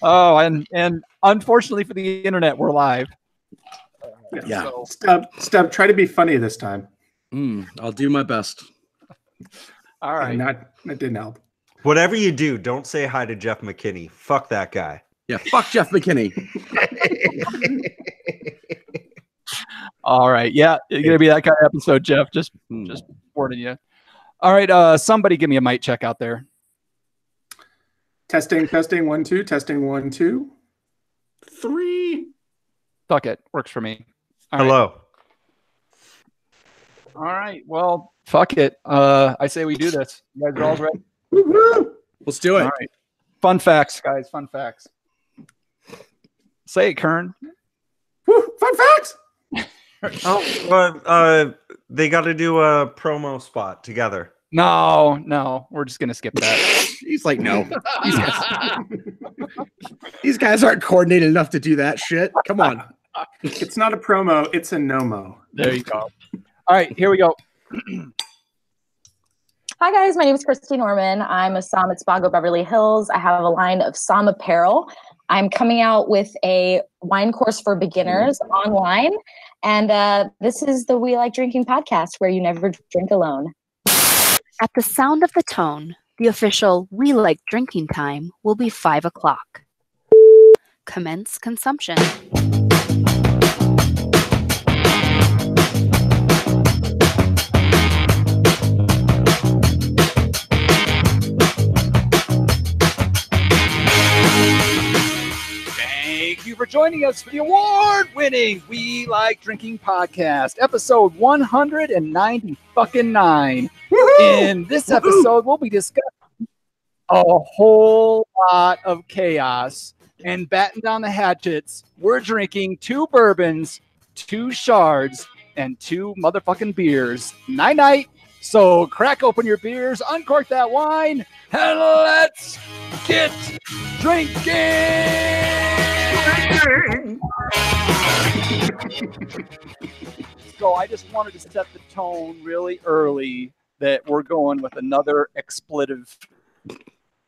Oh, and unfortunately for the internet, we're live. Yeah. So. Stub, try to be funny this time. I'll do my best. All right. That didn't help. Whatever you do, don't say hi to Jeff McKinney. Fuck that guy. Yeah, fuck Jeff McKinney. All right. Yeah, it's going to be that kind of episode, Jeff. Just warning you. All right. Somebody give me a mic check out there. Testing 1 2. Testing 1 2. 3. Fuck it. Works for me. All Hello. Right. All right. Well, fuck it. I say we do this. You guys are all ready? Let's do it. All right. Fun facts, guys. Fun facts. Say it, Kern. Woo, fun facts. They got to do a promo spot together. No. We're just going to skip that. He's like, no. These guys aren't coordinated enough to do that shit. Come on. It's not a promo. It's a no-mo. There you go. All right. Here we go. Hi guys, my name is Christy Norman. I'm a Somm at Spago Beverly Hills. I have a line of Somm apparel. I'm coming out with a wine course for beginners online. And this is the We Like Drinking podcast where you never drink alone. At the sound of the tone, the official We Like Drinking time will be 5 o'clock. Commence consumption. Thank you for joining us for the award-winning We Like Drinking podcast, episode 199. In this episode, we'll be discussing a whole lot of chaos and batten down the hatchets. We're drinking 2 bourbons, 2 Chards, and 2 motherfucking beers. Night-night. So crack open your beers, uncork that wine, and let's get drinking! So I just wanted to set the tone really early that we're going with another expletive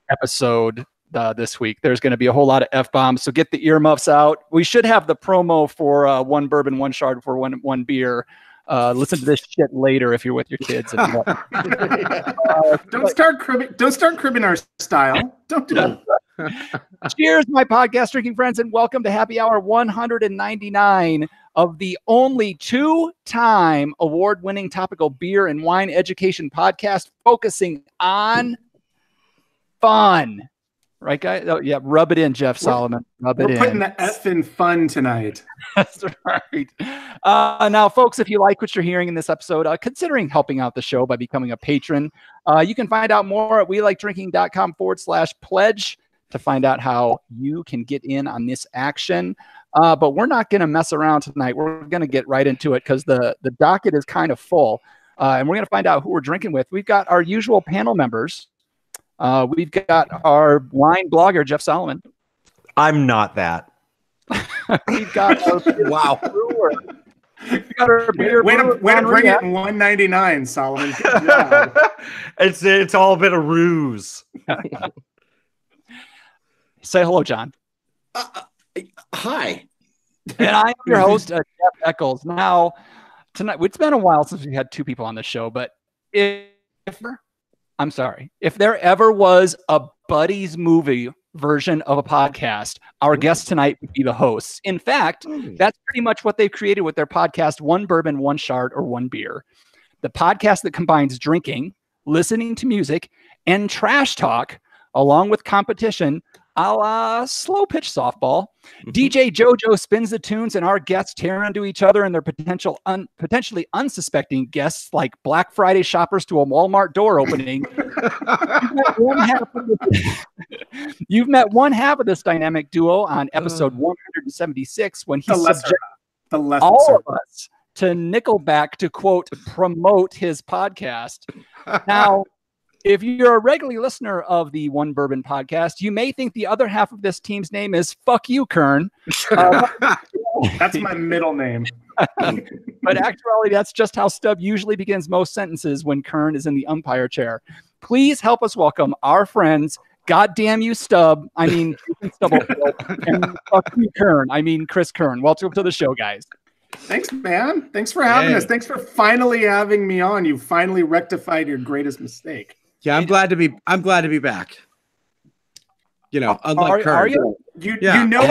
episode this week. There's going to be a whole lot of F-bombs, so get the earmuffs out. We should have the promo for 1 bourbon, 1 Chard for one beer. Listen to this shit later if you're with your kids. And Don't start cribbing our style. Don't do it. Cheers, my podcast drinking friends, and welcome to Happy Hour 199 of the only 2-time award-winning topical beer and wine education podcast focusing on fun. Right, guys? Oh, yeah, rub it in, Jeff Solomon. Rub it in. We're putting the F in fun tonight. That's right. Now, folks, if you like what you're hearing in this episode, considering helping out the show by becoming a patron, you can find out more at welikedrinking.com/pledge to find out how you can get in on this action. But we're not going to mess around tonight. We're going to get right into it because the docket is kind of full. And we're going to find out who we're drinking with. We've got our usual panel members. We've got our wine blogger, Jeff Solomon. I'm not that. We've got our Wow. brewer. We've got our beer Way to brewer, bring it in 199, Solomon. Good job. It's all been a ruse. Say hello, John. Hi. And I am your host, Jeff Eccles. Now, tonight, it's been a while since we had 2 people on the show, but if there ever was a buddies movie version of a podcast, our guest tonight would be the hosts. In fact, that's pretty much what they've created with their podcast, 1 Bourbon, 1 Chard, or 1 Beer. The podcast that combines drinking, listening to music, and trash talk, along with competition, a la slow pitch softball. DJ JoJo spins the tunes, and our guests tear into each other and their potentially unsuspecting guests like Black Friday shoppers to a Walmart door opening. You've met one half of this dynamic duo on episode 176 when he subjected all of us to Nickelback to, quote, promote his podcast. Now, if you're a regular listener of the One Bourbon podcast, you may think the other half of this team's name is Fuck You, Kern. That's my middle name. But actually, that's just how Stub usually begins most sentences when Kern is in the umpire chair. Please help us welcome our friends, God damn you, Stub. I mean, Stubble. And fuck you, Kern. I mean, Chris Kern. Welcome to the show, guys. Thanks, man. Thanks for having us. Thanks for finally having me on. You finally rectified your greatest mistake. Yeah, I'm glad to be back. You know, unlike Kern. Are you? You know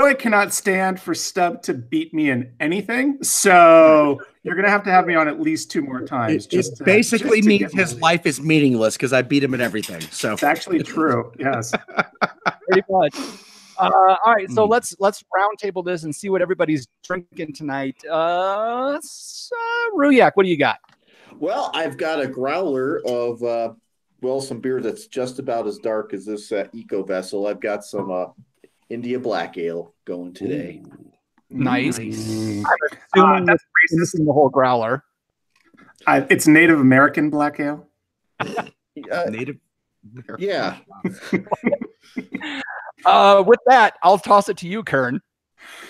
I cannot stand for Stub to beat me in anything. So you're gonna have to have me on at least 2 more times. It basically means his life is meaningless because I beat him at everything. So it's actually true. Yes. Pretty much. All right, so let's roundtable this and see what everybody's drinking tonight. Ruyak, what do you got? Well, I've got a growler of some beer that's just about as dark as this Eco Vessel. I've got some India Black Ale going today. Nice. I'm assuming that's racist in the whole growler. It's Native American Black Ale. Native. Yeah. With that, I'll toss it to you, Kern.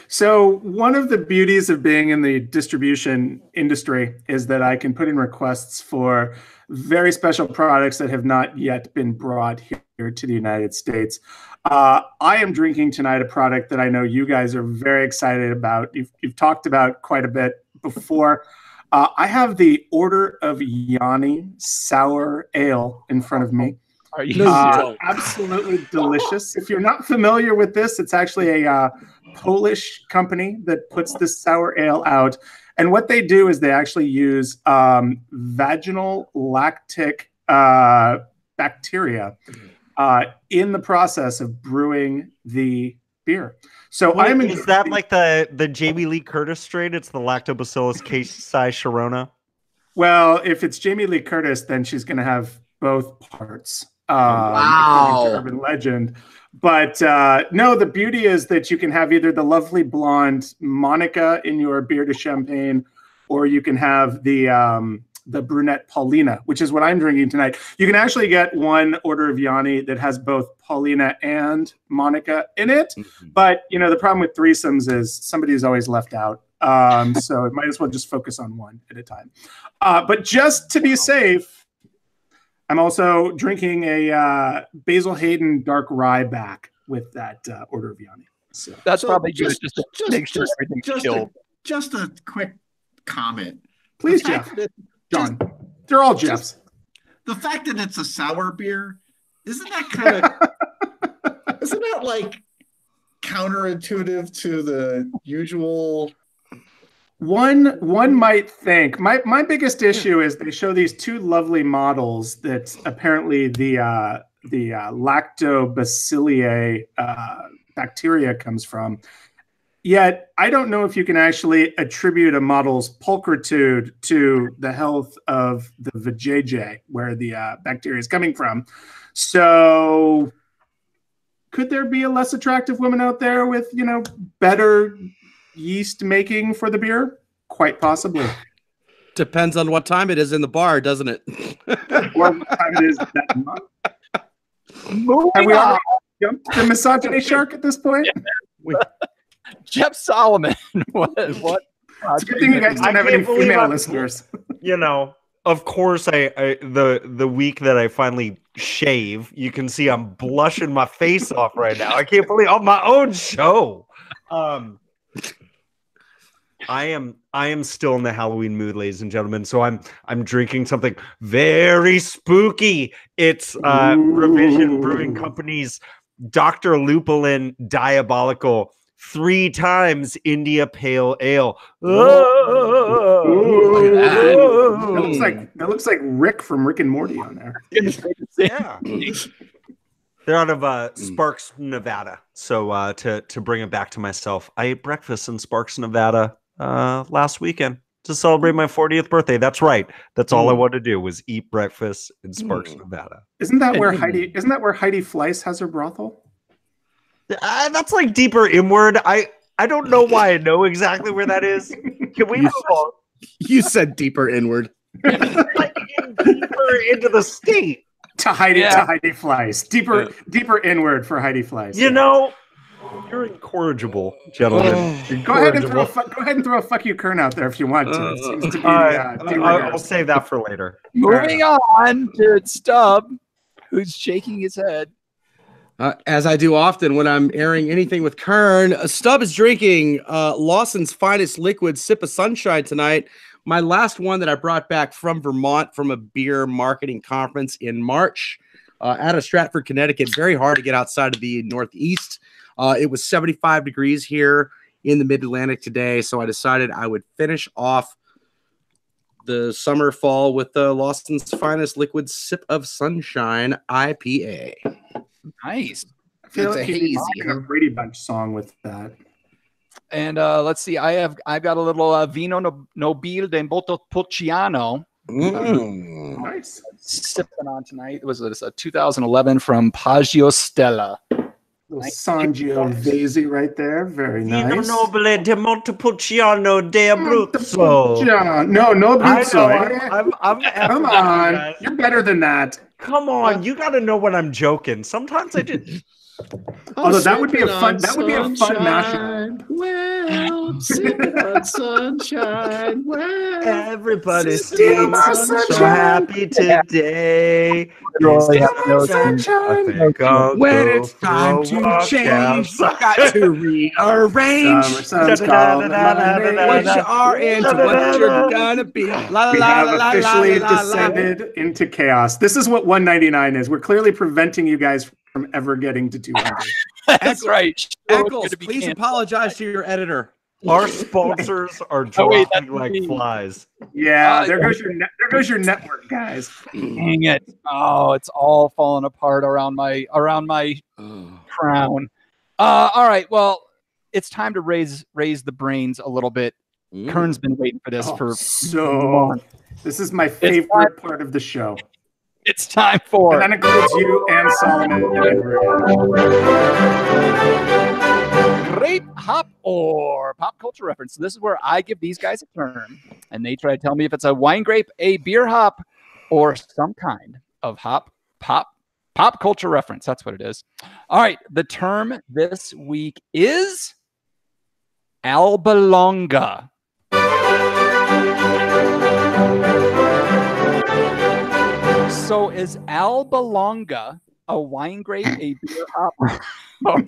So one of the beauties of being in the distribution industry is that I can put in requests for very special products that have not yet been brought here to the United States. I am drinking tonight a product that I know you guys are very excited about. You've talked about quite a bit before. I have the Order of Yanni Sour Ale in front of me. Are you absolutely delicious. If you're not familiar with this, it's actually a Polish company that puts this sour ale out. And what they do is they actually use vaginal lactic bacteria in the process of brewing the beer. So is that like the Jamie Lee Curtis strain? It's the Lactobacillus casei Sharona. Well, if it's Jamie Lee Curtis, then she's going to have both parts. Wow. Urban legend. But no, the beauty is that you can have either the lovely blonde Monica in your beer de champagne, or you can have the brunette Paulina, which is what I'm drinking tonight. You can actually get one Order of Yanni that has both Paulina and Monica in it. But, you know, the problem with threesomes is somebody is always left out. So it might as well just focus on one at a time. But just to be safe, I'm also drinking a Basil Hayden dark rye back with that Order of Yanni. So that's probably just to make sure everything's chilled. Just a quick comment. Please, Jeff. John. They're all Jeffs. The fact that it's a sour beer, isn't that like counterintuitive to the usual? One might think. My biggest issue is they show these 2 lovely models that apparently the lactobacilliae bacteria comes from. Yet I don't know if you can actually attribute a model's pulchritude to the health of the vajayjay, where the bacteria is coming from. So could there be a less attractive woman out there with, you know, better yeast making for the beer? Quite possibly. Depends on what time it is in the bar, doesn't it? Or what time it is that month. Have we already jumped the misogyny shark at this point? Jeff Solomon. What? It's a good thing you guys don't have any female listeners. You know, of course, the week that I finally shave, you can see I'm blushing my face off right now. I can't believe on my own show. I am still in the Halloween mood, ladies and gentlemen. So I'm drinking something very spooky. It's Revision Brewing Company's Dr. Lupulin Diabolical 3 times India Pale Ale. That looks like Rick from Rick and Morty on there. Yeah. They're out of Sparks, Nevada. So to bring it back to myself, I ate breakfast in Sparks, Nevada last weekend to celebrate my 40th birthday. That's right. That's all I wanted to do was eat breakfast in Sparks, Nevada. Isn't that where Heidi Fleiss has her brothel? That's like deeper inward. I don't know why I know exactly where that is. Can we move on? You said deeper inward. Like deeper into the state. To Heidi Fleiss. Deeper inward for Heidi Fleiss. You know, you're incorrigible, gentlemen. Go ahead and throw a fuck you Kern out there if you want to. It seems to be I'll save that for later. Moving on to Stub. who's shaking his head. As I do often when I'm airing anything with Kern. Stub is drinking Lawson's Finest Liquid Sip of Sunshine tonight. My last one that I brought back from Vermont from a beer marketing conference in March out of Stratford, Connecticut. Very hard to get outside of the Northeast. It was 75 degrees here in the Mid-Atlantic today, so I decided I would finish off the summer fall with the Lawson's Finest Liquid Sip of Sunshine IPA. Nice. I feel It's a like he's hazy, a Brady Bunch song with that. And let's see. I've got a little Vino Nobile de Montepulciano. Nice. Sipping on tonight. It was a 2011 from Paggio Stella. Sangiovese right there. Very Vino nice. Nobile de Montepulciano de Abruzzo. No Abruzzo. I'm Come on. You're better than that. Come on, you got to know when I'm joking. Sometimes I just. Although that would be a fun mashup. Well, sipping on sunshine. Well, Everybody's Sipping on so sunshine. happy today. Really have no When it's time to change, got to rearrange Sun's calling. what you are into what you're gonna be. La, We la, have la, la, officially la, la, la. descended into chaos. This is what 199 is. We're clearly preventing you guys from ever getting to 200. That's right. Eccles, please apologize to your editor. Our sponsors are wait, that's dropping like me. flies. Yeah, there goes your network, guys. Dang it. Oh, it's all falling apart around my crown. All right. Well, it's time to raise the brains a little bit. Kern's been waiting for this for months. This is my favorite part of the show. It's time for. And that includes you and Solomon and Andrew. Grape, hop, or pop culture reference. So this is where I give these guys a term, and they try to tell me if it's a wine grape, a beer hop, or some kind of pop culture reference. That's what it is. All right. The term this week is Albalonga. So is Albalonga a wine grape, a beer hop, or a pop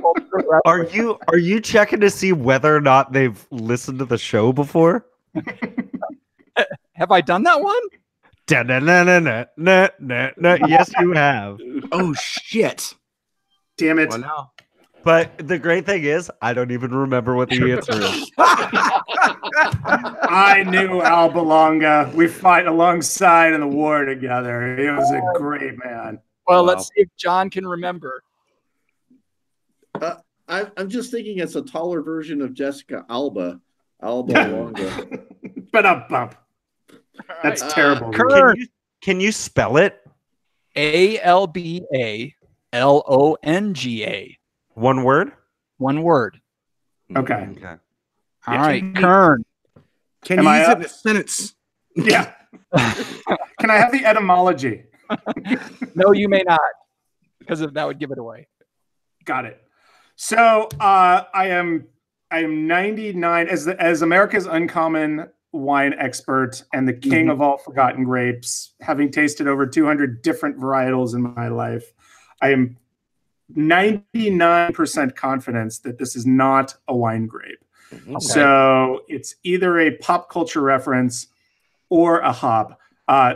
culture reference? Are you checking to see whether or not they've listened to the show before? Have I done that one? Yes, you have. Oh shit! Damn it. Well, now. But the great thing is, I don't even remember what the answer is. I knew Albalonga. We fight alongside in the war together. He was a great man. Well, let's see if John can remember. I'm just thinking it's a taller version of Jessica Alba. Albalonga. But a bump. That's terrible. Can you spell it? Albalonga. One word? One word. Okay. All right, Kern. Can Am you I use up? it in a sentence? Yeah. Can I have the etymology? No, you may not, because that would give it away. Got it. So I am 99 as America's uncommon wine expert and the king of all forgotten grapes, having tasted over 200 different varietals in my life. I am 99% confidence that this is not a wine grape. Okay. So it's either a pop culture reference or a hop.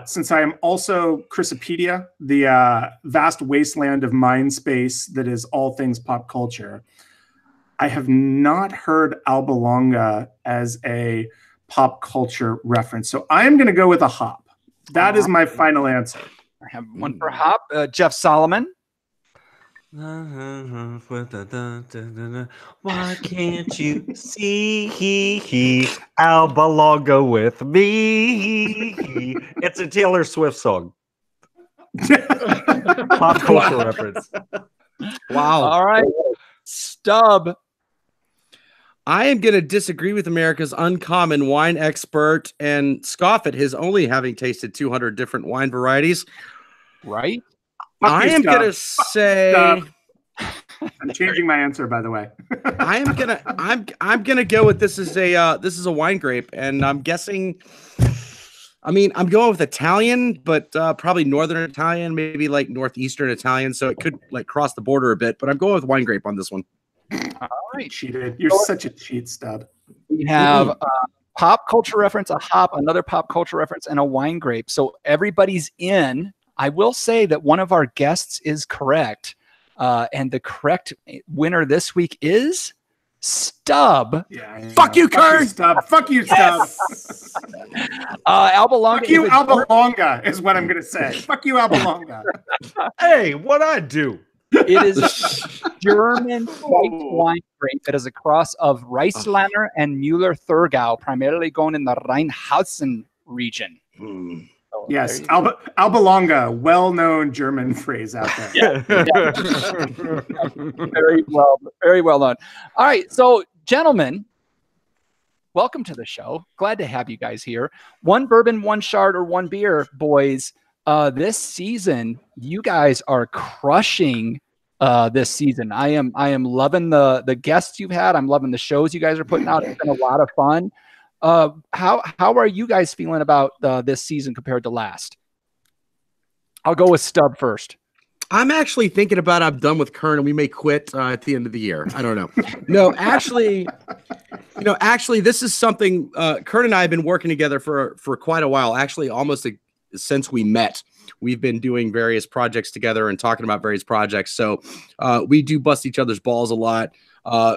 Since I am also Chrysopedia, the vast wasteland of mind space that is all things pop culture, I have not heard Albalonga as a pop culture reference. So I am going to go with a hop. That is my final answer. I have one for hop. Jeff Solomon. Why can't you see Albalonga with me? It's a Taylor Swift song. Pop culture reference. Wow. All right. Stub. I am going to disagree with America's uncommon wine expert and scoff at his only having tasted 200 different wine varieties. Right? I am going to say I'm changing my answer, by the way. I'm gonna go with this is a wine grape, and I'm guessing I mean, I'm going with Italian, but probably Northern Italian, maybe like Northeastern Italian. So it could like cross the border a bit, but I'm going with wine grape on this one. All right. Cheated. You're such a cheat, Stub. We have a pop culture reference, a hop, another pop culture reference, and a wine grape. So everybody's in. I will say that one of our guests is correct. And the correct winner this week is Stub. Yeah. Fuck you, Kern. Fuck you, Stub. Alba Longa. Fuck you, Alba Longa, is what I'm going to say. Fuck you, Alba Longa. Hey, what'd I do? It is a German white wine grape that is a cross of Riesländer and Müller-Thurgau, primarily grown in the Rheinhausen region. So, yes, Alba Longa, well-known German phrase out there. Yeah. Very well done. All right, so gentlemen, welcome to the show. Glad to have you guys here. One bourbon, one Chard, or one beer, boys. This season, you guys are crushing this season. I am loving the guests you've had. I'm loving the shows you guys are putting out. It's been a lot of fun. How are you guys feeling about this season compared to last? I'll go with Stub first. I'm actually thinking about I'm done with Kern and we may quit at the end of the year. I don't know. No, actually, this is something Kern and I have been working together for quite a while. Actually, almost since we met, we've been doing various projects together and talking about various projects. So we do bust each other's balls a lot.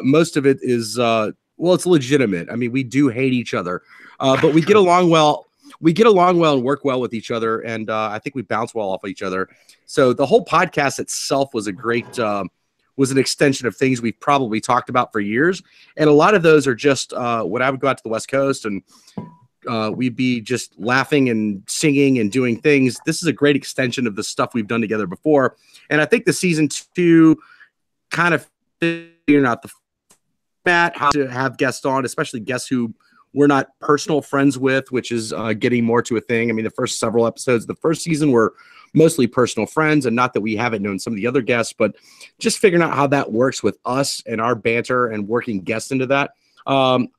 Most of it is, it's legitimate. I mean, we do hate each other, but we get along well. We get along well and work well with each other. And I think we bounce well off of each other. So the whole podcast itself was a great, was an extension of things we've probably talked about for years. And a lot of those are just when I would go out to the West Coast and we'd be just laughing and singing and doing things. This is a great extension of the stuff we've done together before. And I think the season 2 kind of figuring out the format, how to have guests on, especially guests who we're not personal friends with, which is getting more to a thing. I mean, the first several episodes of the first season were mostly personal friends, and not that we haven't known some of the other guests, but just figuring out how that works with us and our banter and working guests into that. I'm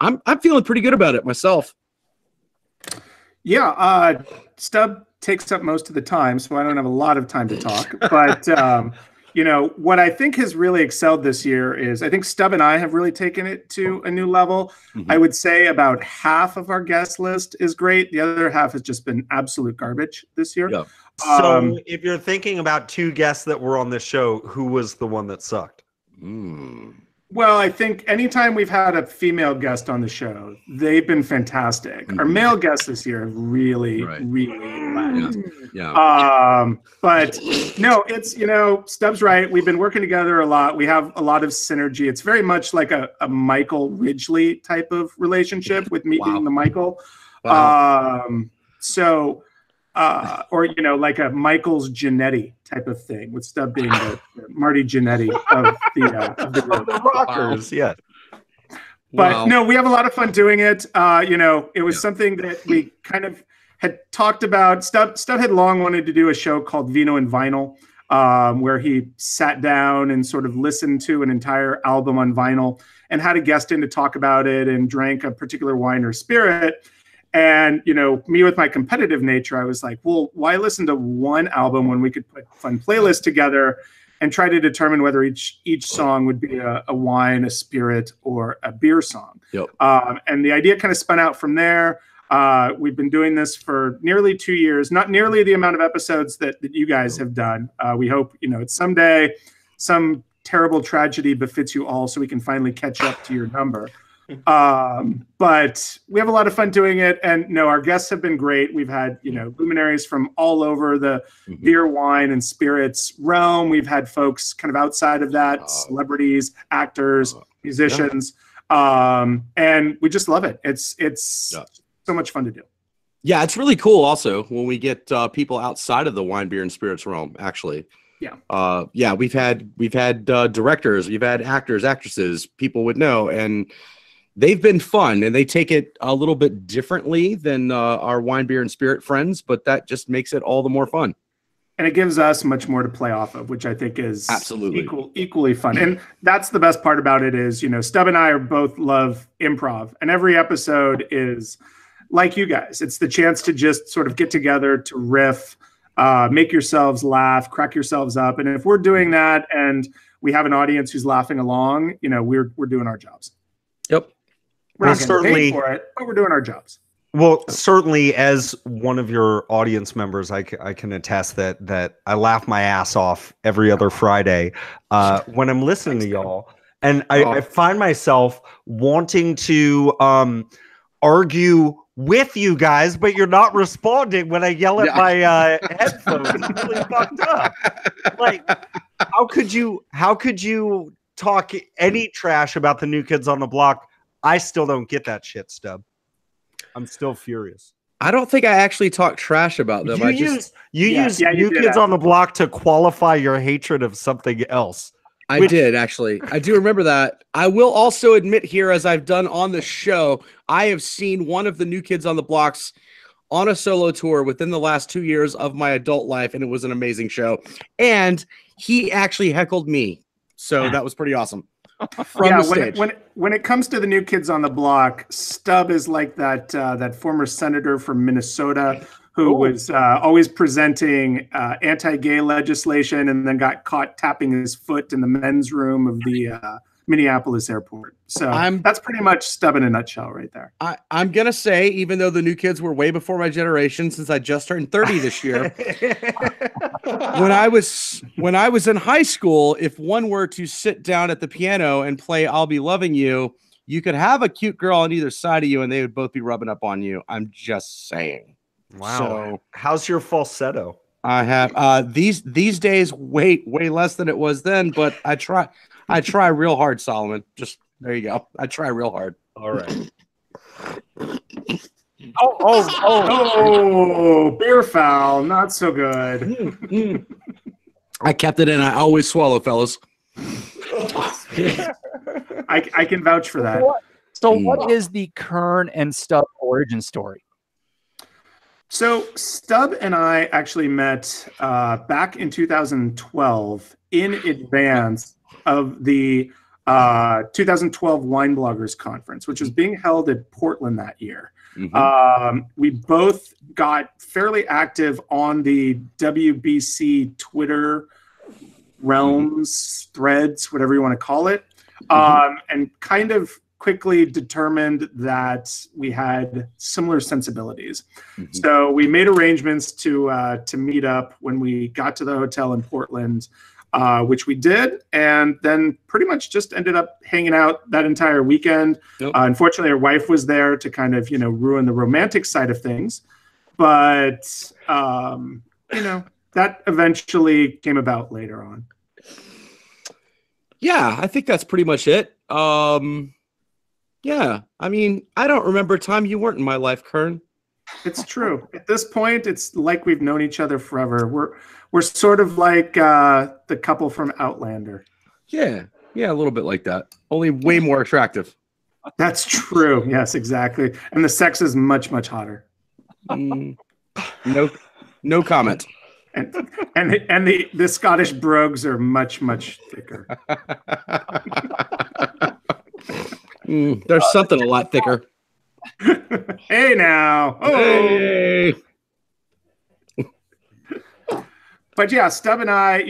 feeling pretty good about it myself. Yeah, Stub takes up most of the time, so I don't have a lot of time to talk. But, what I think has really excelled this year is I think Stub and I have really taken it to a new level. Mm-hmm. I would say about half of our guest list is great. The other half has just been absolute garbage this year. Yeah. So if you're thinking about 2 guests that were on this show, who was the one that sucked? Well, I think anytime we've had a female guest on the show, they've been fantastic. Our male guests this year have really lagged. Yeah. But no, it's, Stubbs right. We've been working together a lot. We have a lot of synergy. It's very much like a Michael Ridgely type of relationship with me being the Michael. Wow. Or like a Michael's Giannetti type of thing, with Stub being the Marty Giannetti of the Rockers. Yeah. But no, we have a lot of fun doing it. It was something that we kind of had talked about. Stub had long wanted to do a show called Vino and Vinyl, where he sat down and sort of listened to an entire album on vinyl and had a guest in to talk about it and drank a particular wine or spirit. And, me with my competitive nature, I was like, well, why listen to one album when we could put fun playlists together and try to determine whether each song would be a wine, a spirit, or a beer song. Yep. And the idea kind of spun out from there. We've been doing this for nearly 2 years, not nearly the amount of episodes that you guys have done. We hope, it's someday some terrible tragedy befits you all so we can finally catch up to your number. But we have a lot of fun doing it, and no, our guests have been great. We've had luminaries from all over the beer, wine, and spirits realm. We've had folks kind of outside of that, celebrities, actors, musicians, and we just love it. It's so much fun to do. Yeah, it's really cool also when we get people outside of the wine, beer, and spirits realm, actually. Yeah. We've had directors, we've had actors, actresses, people would know, and they've been fun, and they take it a little bit differently than our wine, beer, and spirit friends, but that just makes it all the more fun. And it gives us much more to play off of, which I think is absolutely equally fun. And that's the best part about it is, Stub and I both love improv, and every episode is like you guys. It's the chance to just sort of get together, to riff, make yourselves laugh, crack yourselves up. And if we're doing that and we have an audience who's laughing along, you know, we're doing our jobs. Yep. We're not getting paid for it, but we're doing our jobs. Well, certainly as one of your audience members, I can attest that I laugh my ass off every other Friday when I'm listening to y'all. And I find myself wanting to argue with you guys, but you're not responding when I yell at my headphones. It's really fucked up. Like, how could you talk any trash about the New Kids on the Block? I still don't get that shit, Stub. I'm still furious. I don't think I actually talk trash about them. You use New Kids on the Block to qualify your hatred of something else. I did, actually. I do remember that. I will also admit here, as I've done on the show, I have seen one of the New Kids on the Blocks on a solo tour within the last 2 years of my adult life, and it was an amazing show. And he actually heckled me. So that was pretty awesome. From the stage. When it comes to the New Kids on the Block, Stub is like that former senator from Minnesota who was always presenting anti-gay legislation and then got caught tapping his foot in the men's room of the Minneapolis airport. So that's pretty much Stub in a nutshell right there. I'm going to say, even though the New Kids were way before my generation, since I just turned 30 this year, when I was in high school, if one were to sit down at the piano and play I'll Be Loving You, you could have a cute girl on either side of you and they would both be rubbing up on you. I'm just saying. Wow. So, how's your falsetto? I have these days way less than it was then, but I try real hard, Solomon. Just there you go. I try real hard. All right. Oh, beer foul. Not so good. I kept it in. I always swallow, fellas. I can vouch for that. So what is the Kern and Stub origin story? So Stub and I actually met back in 2012 in advance of the 2012 Wine Bloggers Conference, which was being held at Portland that year. Mm-hmm. We both got fairly active on the WBC Twitter realms, threads, whatever you want to call it, and kind of quickly determined that we had similar sensibilities. Mm-hmm. So we made arrangements to meet up when we got to the hotel in Portland, which we did, and then pretty much just ended up hanging out that entire weekend. Yep. Unfortunately, our wife was there to kind of, ruin the romantic side of things. But, that eventually came about later on. Yeah, I think that's pretty much it. Yeah, I mean, I don't remember a time you weren't in my life, Kern. It's true. At this point, it's like we've known each other forever. We're sort of like the couple from Outlander. Yeah, a little bit like that. Only way more attractive. That's true. Yes, exactly. And the sex is much, much hotter. No comment. And the Scottish brogues are much, much thicker. There's something a lot thicker. Hey now. Oh. Hey. But yeah, Stub and I,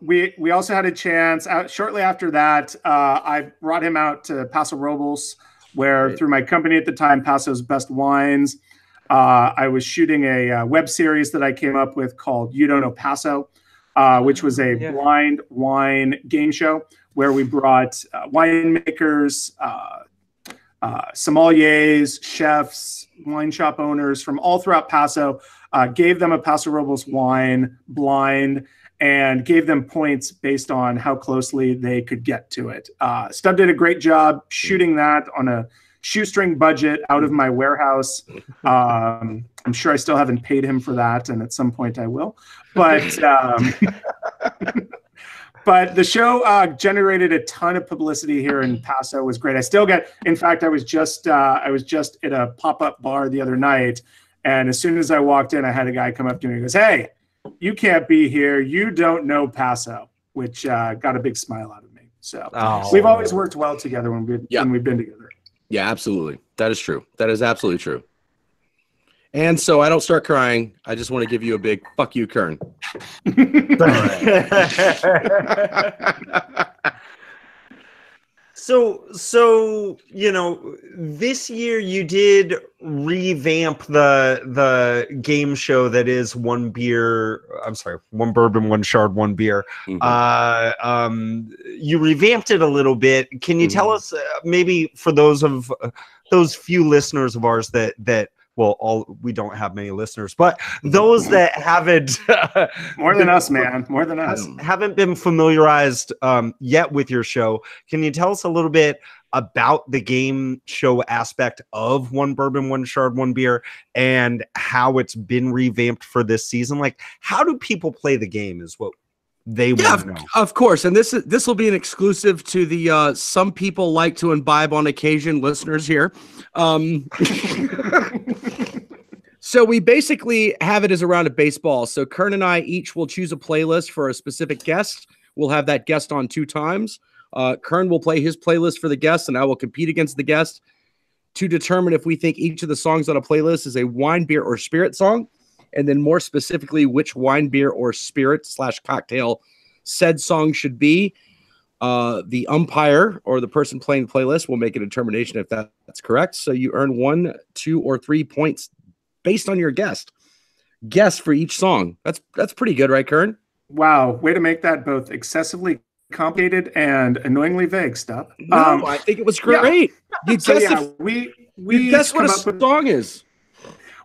we also had a chance. Shortly after that, I brought him out to Paso Robles, where through my company at the time, Paso's Best Wines, I was shooting a web series that I came up with called You Don't Know Paso, which was a blind wine game show where we brought winemakers, sommeliers, chefs, wine shop owners from all throughout Paso, gave them a Paso Robles wine blind and gave them points based on how closely they could get to it. Stub did a great job shooting that on a shoestring budget out of my warehouse. I'm sure I still haven't paid him for that, and at some point I will. But but the show generated a ton of publicity here in Paso. It was great. I still get. In fact, I was just at a pop-up bar the other night, and as soon as I walked in, I had a guy come up to me and goes, "Hey, you can't be here. You don't know Paso," which got a big smile out of me. So we've always worked well together when we've been together. Yeah, absolutely. That is true. That is absolutely true. And so I don't start crying. I just want to give you a big fuck you, Kern. So this year you did revamp the game show that is One Bourbon, One Chard, One Beer. Mm-hmm. You revamped it a little bit. Can you tell us, maybe for those few listeners of ours that we don't have many listeners, but those that haven't more than us, man, more than us, haven't been familiarized yet with your show. Can you tell us a little bit about the game show aspect of One Bourbon, One Chard, One Beer, and how it's been revamped for this season? Like, how do people play the game is what they want to know. Of course. And this will be an exclusive to the some people like to imbibe on occasion listeners here. So we basically have it as a round of baseball. So Kern and I each will choose a playlist for a specific guest. We'll have that guest on 2 times. Kern will play his playlist for the guest, and I will compete against the guest to determine if we think each of the songs on a playlist is a wine, beer, or spirit song. And then more specifically, which wine, beer, or spirit / cocktail said song should be. The umpire or the person playing the playlist will make a determination if that's correct. So you earn 1, 2, or 3 points based on your guess for each song. That's pretty good, right, Kern? Wow, way to make that both excessively complicated and annoyingly vague, Stub. No, I think it was great. Yeah. We guess what a song is.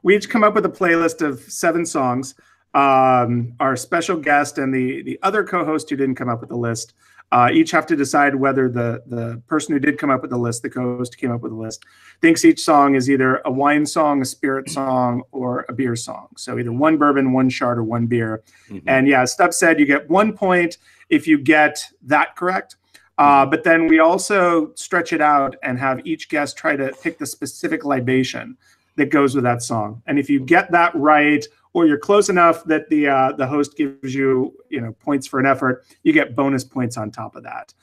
We each come up with a playlist of 7 songs. Our special guest and the other co-host who didn't come up with the list each have to decide whether the person who did come up with the list, the co-host who came up with the list, thinks each song is either a wine song, a spirit song, or a beer song. So either One Bourbon, One Chard, or One Beer. Mm-hmm. And yeah, Stub said you get 1 point if you get that correct. But then we also stretch it out and have each guest try to pick the specific libation that goes with that song. And if you get that right, or you're close enough that the host gives you points for an effort, you get bonus points on top of that.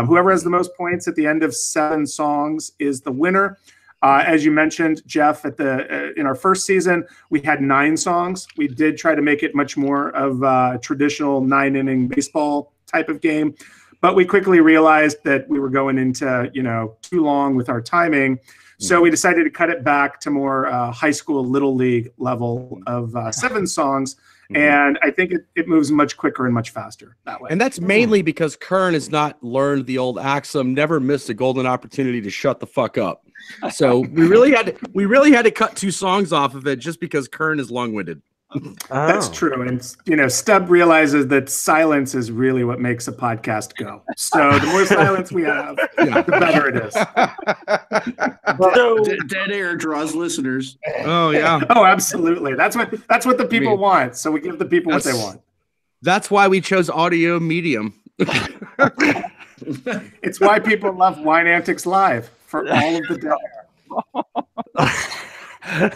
Whoever has the most points at the end of 7 songs is the winner. As you mentioned, Jeff, in our first season, we had 9 songs. We did try to make it much more of a traditional 9-inning baseball type of game, but we quickly realized that we were going into too long with our timing. So we decided to cut it back to more high school, little league level of 7 songs. And I think it moves much quicker and much faster that way. And that's mainly because Kern has not learned the old axiom, never missed a golden opportunity to shut the fuck up. So we really had to cut 2 songs off of it just because Kern is long-winded. That's true. And Stub realizes that silence is really what makes a podcast go. So the more silence we have, the better it is. Dead air draws listeners. Oh yeah. Oh, absolutely. That's what the people want. So we give the people what they want. That's why we chose audio medium. It's why people love Wine Antics Live for all of the dead air.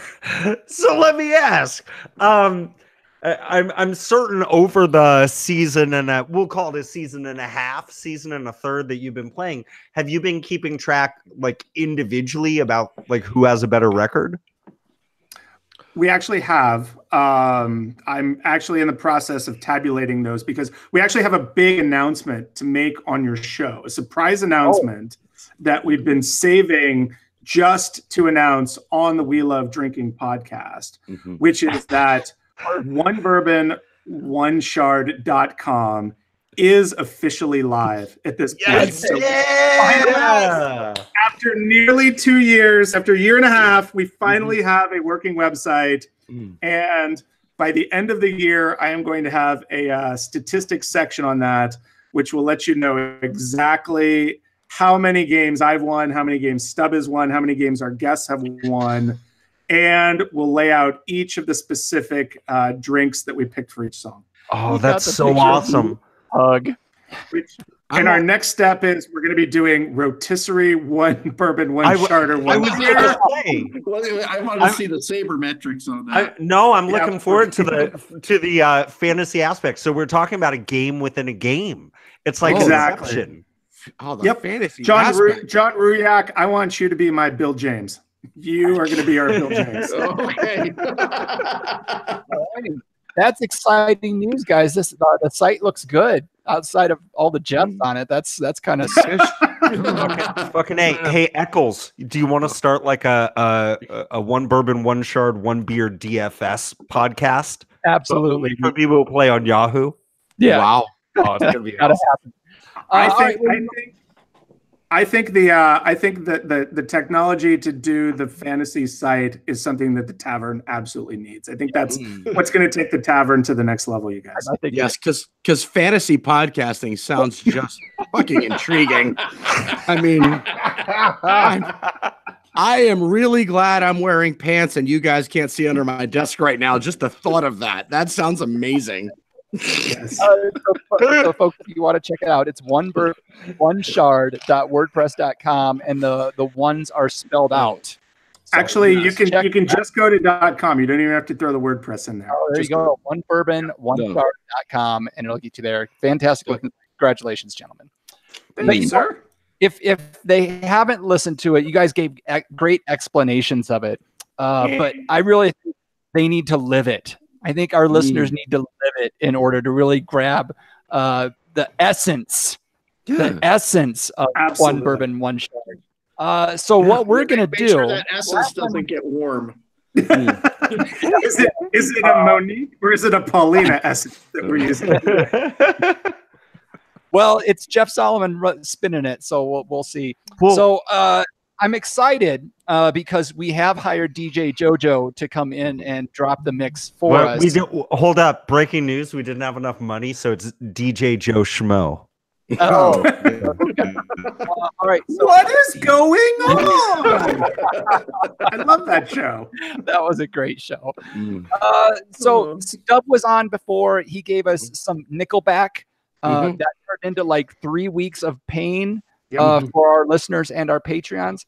So let me ask. I'm certain over the season we'll call it a season and a half, season and a third that you've been playing. Have you been keeping track, like individually, about like who has a better record? We actually have. I'm actually in the process of tabulating those because we actually have a big announcement to make on your show, a surprise announcement that we've been saving just to announce on the We Love Drinking podcast, which is that One Bourbon, One Chard.com is officially live at this point. So after nearly 2 years, after a year and a half, we finally have a working website. And by the end of the year, I am going to have a statistics section on that, which will let you know exactly how many games I've won, how many games Stub has won, how many games our guests have won, and we'll lay out each of the specific drinks that we picked for each song. Oh, that's so awesome. Hug. And our next step is we're going to be doing rotisserie, One Bourbon, One Chard, or One Beer. I want to see the sabermetrics on that. I'm looking forward to the fantasy aspect. So we're talking about a game within a game. It's like exactly. Oh, the fantasy. John Ruyak, I want you to be my Bill James. You are going to be our Bill Jenks. Okay. That's exciting news, guys. This the site looks good outside of all the Jeffs on it. That's kind of fucking hey Eccles, do you want to start like a one bourbon, one shard, one beer DFS podcast? Absolutely. For people who play on Yahoo. Yeah. Wow. Oh, it's gonna be Gotta awesome. happen. I think the technology to do the fantasy site is something that the tavern absolutely needs. I think that's what's going to take the tavern to the next level, you guys. I think Yes, because fantasy podcasting sounds just fucking intriguing. I mean, I am really glad I'm wearing pants and you guys can't see under my desk right now. Just the thought of that sounds amazing. Yes. So folks, if you want to check it out, it's oneshard.wordpress.com, and the ones are spelled out. So actually, you can just go to .com. You don't even have to throw the WordPress in there. Oh, there you go. One Bourbon, oneshard.com, and it'll get you there. Fantastic. Congratulations, gentlemen. Thank you, sir. If they haven't listened to it, you guys gave great explanations of it. But I really think they need to live it. I think our listeners need to live it in order to really grab the essence of Absolutely. One Bourbon, One Shard. So what we're going to do... Sure that essence doesn't get warm. Is it a Monique or is it a Paulina essence that we're using? Well, it's Jeff Solomon spinning it, so we'll see. Cool. So I'm excited because we have hired DJ JoJo to come in and drop the mix for us. Hold up. Breaking news. We didn't have enough money, so it's DJ Joe Schmo. Oh. All right. So What is going on? I love that show. that was a great show. So Stub was on before. He gave us some Nickelback. That turned into like 3 weeks of pain for our listeners and our Patreons.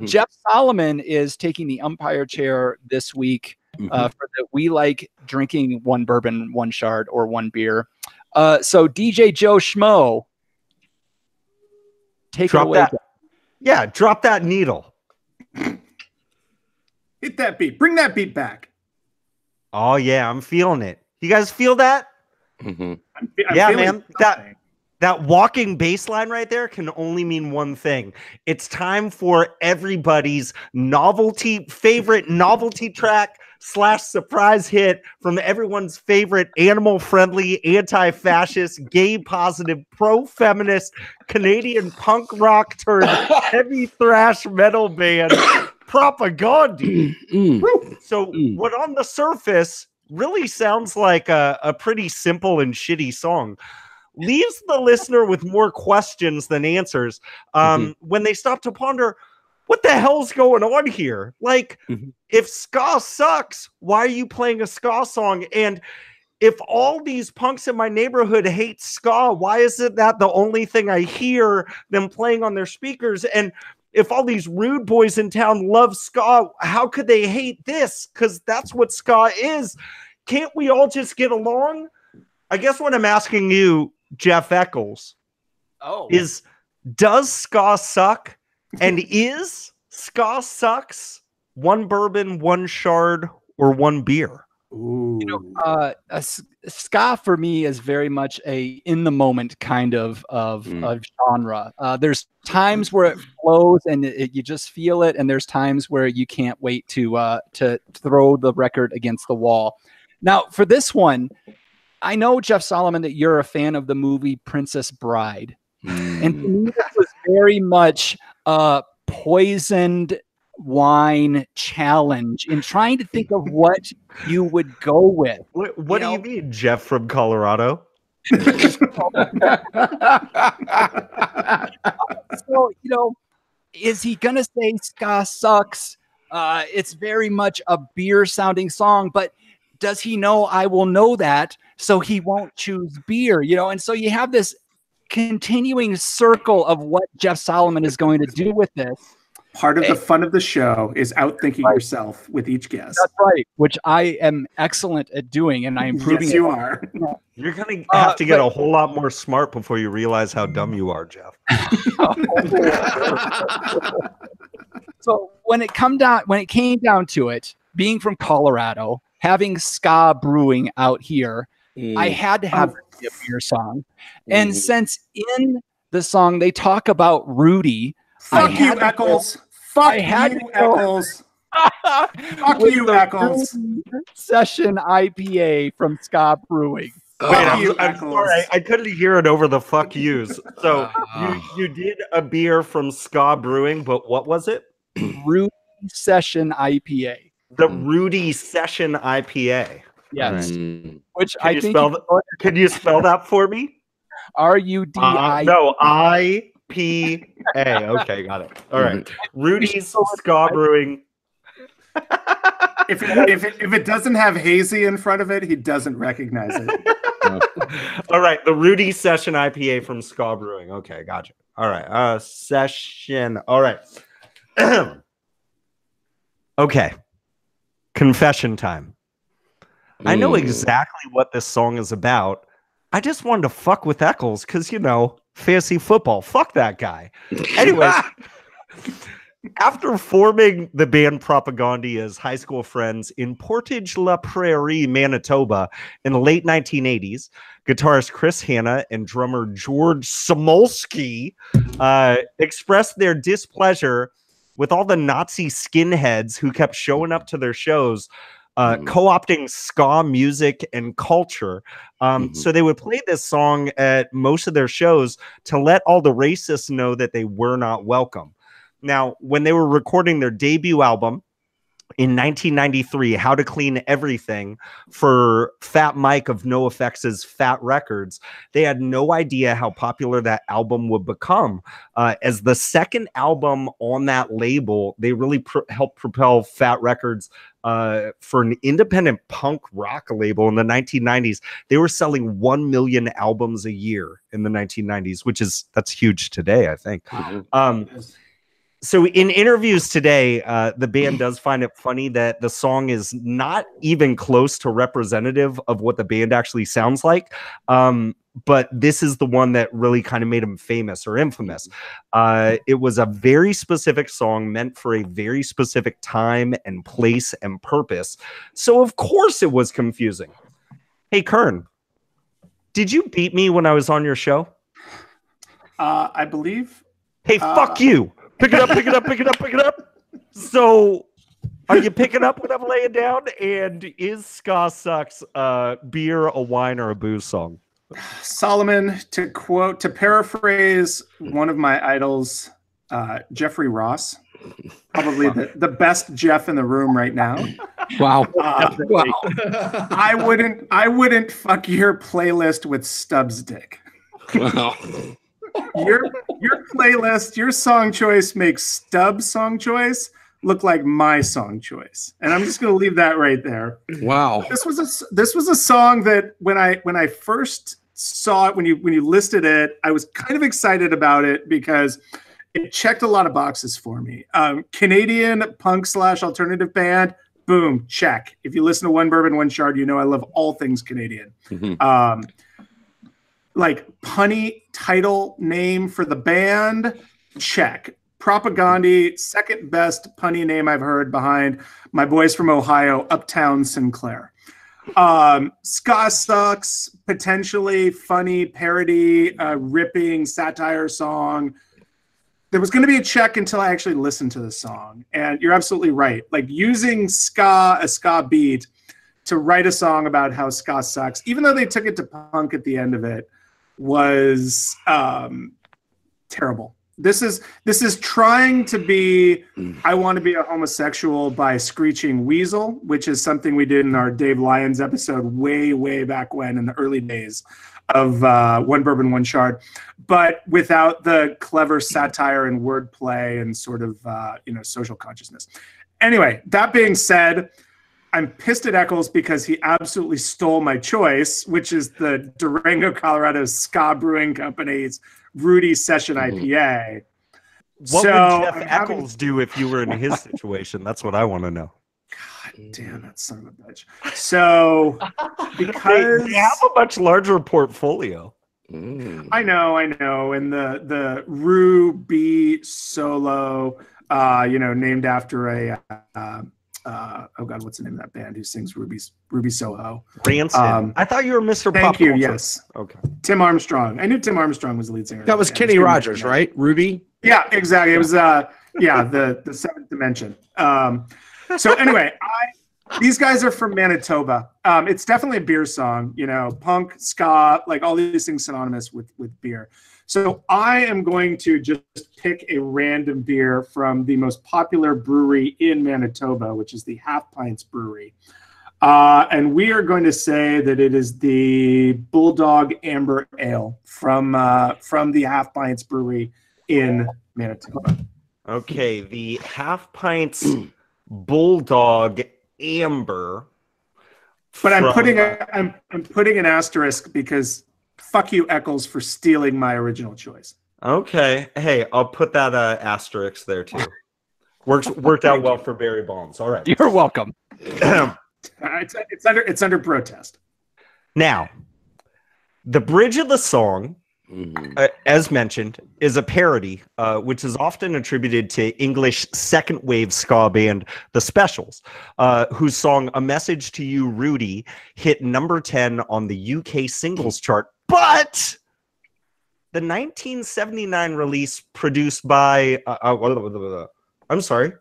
Jeff Solomon is taking the umpire chair this week for the We Like Drinking One Bourbon, One Shard, or One Beer. So DJ Joe Schmo, take it away. Yeah, drop that needle. Hit that beat. Bring that beat back. Oh yeah, I'm feeling it. You guys feel that? I'm Yeah, feeling man. something. That walking bass line right there can only mean one thing. It's time for everybody's favorite novelty track / surprise hit from everyone's favorite animal-friendly, anti-fascist, gay-positive, pro-feminist, Canadian punk rock turned heavy thrash metal band, Propaganda. So what on the surface really sounds like a pretty simple and shitty song leaves the listener with more questions than answers when they stop to ponder, what the hell's going on here? Like, if ska sucks, why are you playing a ska song? And if all these punks in my neighborhood hate ska, why is it that the only thing I hear them playing on their speakers? And if all these rude boys in town love ska, how could they hate this? Because that's what ska is. Can't we all just get along? I guess what I'm asking you, Jeff Eccles, is does ska suck? And is ska sucks one bourbon, one shard, or one beer? Ooh. Ska for me is very much a in the moment kind of genre. There's times where it flows and you just feel it, and there's times where you can't wait to throw the record against the wall. Now, for this one, I know, Jeff Solomon, that you're a fan of the movie Princess Bride, and to me, this was very much a poisoned wine challenge in trying to think of what you would go with. What do you mean, Jeff from Colorado? So, is he gonna say ska sucks? It's very much a beer sounding song, but does he know I will know that, so he won't choose beer? And so you have this continuing circle of what Jeff Solomon is going to do with this. Part of the fun of the show is outthinking yourself with each guest. That's right, which I am excellent at doing, and I am proving Yes, you are. You're going to have to get a whole lot more smart before you realize how dumb you are, Jeff. So when it came down to it, being from Colorado, having ska brewing out here, I had to have a beer song. And since in the song they talk about Rudy, Fuck you, Eccles. Fuck you, Eccles. Fuck you, Eccles. Session IPA from Ska Brewing. Wait, I'm sorry. I couldn't hear it over the fuck yous. So you did a beer from Ska Brewing, but what was it? Rudy Session IPA. The Rudy Session IPA. Yes. Right. Which can you spell can you spell that for me? RUDI. No, IPA. Okay, got it. All right. Rudy's Ska Brewing. If it doesn't have hazy in front of it, he doesn't recognize it. All right, the Rudy Session IPA from Ska Brewing. Okay, gotcha. All right, session. All right. Okay. Confession time. I know exactly what this song is about. I just wanted to fuck with Eccles because, fantasy football. Fuck that guy. Anyways, after forming the band Propaganda as high school friends in Portage la Prairie, Manitoba in the late 1980s, guitarist Chris Hanna and drummer George Samolsky expressed their displeasure with all the Nazi skinheads who kept showing up to their shows, co-opting ska music and culture. So they would play this song at most of their shows to let all the racists know that they were not welcome. Now, when they were recording their debut album in 1993, How to Clean Everything, for Fat Mike of NoFX's Fat Records, they had no idea how popular that album would become. As the second album on that label, they really helped propel Fat Records for an independent punk rock label in the 1990s. They were selling 1 million albums a year in the 1990s, that's huge today, I think. So in interviews today, the band does find it funny that the song is not even close to representative of what the band actually sounds like. But this is the one that really kind of made them famous or infamous. It was a very specific song meant for a very specific time and place and purpose. So of course it was confusing. Hey, Kern, did you beat me when I was on your show? I believe. Hey, fuck you. Pick it up, pick it up, pick it up, pick it up. So, are you picking up what I'm laying down? And is Ska Sucks beer, a wine, or a booze song? Solomon, to paraphrase one of my idols, Jeffrey Ross, probably the best Jeff in the room right now. Wow. Wow. I wouldn't fuck your playlist with Stubbs dick. Wow. Your playlist, your song choice makes Stubbs' song choice look like my song choice, and I'm just going to leave that right there. Wow, this was a song that when I first saw it, when you listed it, I was kind of excited about it because it checked a lot of boxes for me. Canadian punk / alternative band, boom, check. If you listen to One Bourbon, One Chard, I love all things Canadian. Like punny title name for the band, check. Propaganda, second best punny name I've heard behind my boys from Ohio, Uptown Sinclair. Ska Sucks, potentially funny parody, ripping satire song. There was going to be a check until I actually listened to the song. And you're absolutely right. Like using a ska beat to write a song about how ska sucks, even though they took it to punk at the end of it, was terrible. This is trying to be I Want to Be a Homosexual by Screeching Weasel, which is something we did in our Dave Lyons episode way back when, in the early days of One Bourbon, One Chard, but without the clever satire and wordplay and sort of social consciousness. Anyway, that being said, I'm pissed at Eccles because he absolutely stole my choice, which is the Durango, Colorado Ska Brewing Company's Rudy Session IPA. What would Jeff Eccles do if you were in his situation? That's what I want to know. God damn, that son of a bitch. So, because they have a much larger portfolio. I know, and the Ruby solo. named after a oh God, what's the name of that band who sings Ruby Soho? Rancid. I thought you were Mr. Thank Pop you. Culture. Yes. Okay. Tim Armstrong. I knew Tim Armstrong was the lead singer. That was Kenny Rogers, right? Ruby. Yeah, exactly. It was the Seventh Dimension. So anyway, these guys are from Manitoba. It's definitely a beer song, punk, ska, like all these things synonymous with beer. So I am going to just pick a random beer from the most popular brewery in Manitoba, which is the Half Pints Brewery. And we are going to say that it is the Bulldog Amber Ale from the Half Pints Brewery in Manitoba. Okay, the Half Pints Bulldog Amber. But I'm putting an asterisk because fuck you, Eccles, for stealing my original choice. Okay, hey, I'll put that asterisk there too. Worked out well for Barry Bonds. All right, you're welcome. It's under protest. Now, the bridge of the song, as mentioned, is a parody, which is often attributed to English second wave ska band The Specials, whose song "A Message to You, Rudy" hit number 10 on the UK singles chart. But the 1979 release produced by I'm sorry,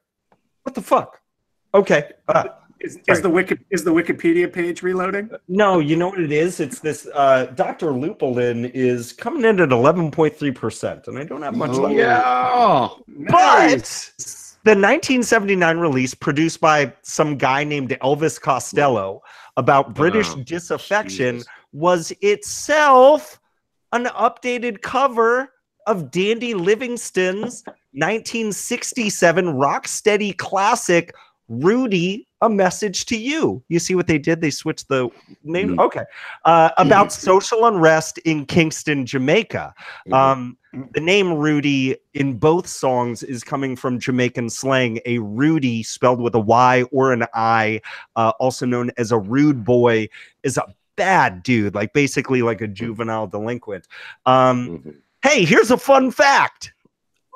what the fuck? Okay. Is the Wikipedia page reloading? No, you know what it is? It's this Dr. Lupulin is coming in at 11.3%, and I don't have much left. Yeah. But the 1979 release produced by some guy named Elvis Costello about British disaffection was itself an updated cover of Dandy Livingston's 1967 rocksteady classic Rudy, A Message to You. You see what they did? They switched the name. Okay. About social unrest in Kingston, Jamaica. The name Rudy in both songs is coming from Jamaican slang. A Rudy, spelled with a Y or an I, also known as a rude boy, is a bad dude, like basically like a juvenile delinquent. Hey, here's a fun fact.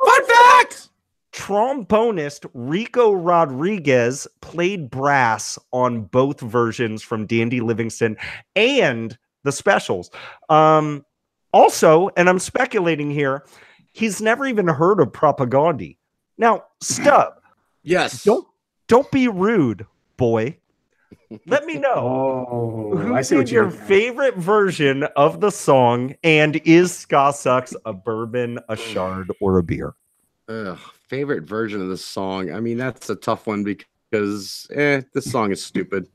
Fun fact! Trombonist Rico Rodriguez played brass on both versions from Dandy Livingston and The Specials. Also, and I'm speculating here, he's never even heard of Propaganda. Now, Stub. Yes. Don't be rude, boy. Let me know who did your favorite version of the song, and is Ska Sucks a bourbon, a shard, or a beer? Favorite version of the song. I mean, that's a tough one because this song is stupid.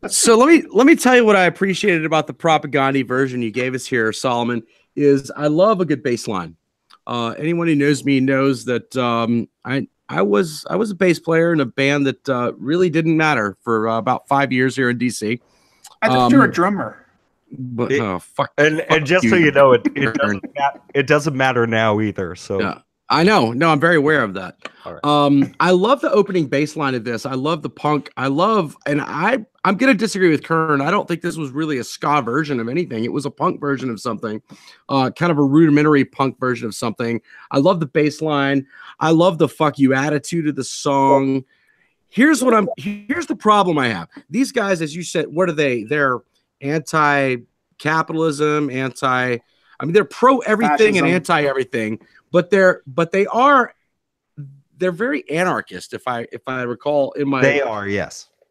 So let me tell you what I appreciated about the Propaganda version you gave us here, Solomon. Is I love a good bass line. Anyone who knows me knows that I was a bass player in a band that really didn't matter for about 5 years here in DC. I thought you were a drummer. But fuck. And just so you know, it doesn't matter now either. So yeah, I know. No, I'm very aware of that. All right. I love the opening bass line of this. I love the punk. I'm gonna disagree with Kern. I don't think this was really a ska version of anything. It was a punk version of something, kind of a rudimentary punk version of something. I love the bass line. I love the fuck you attitude of the song. Here's the problem I have. These guys, as you said, what are they? They're anti-capitalism, they're pro everything and anti everything, but they're very anarchist. If I recall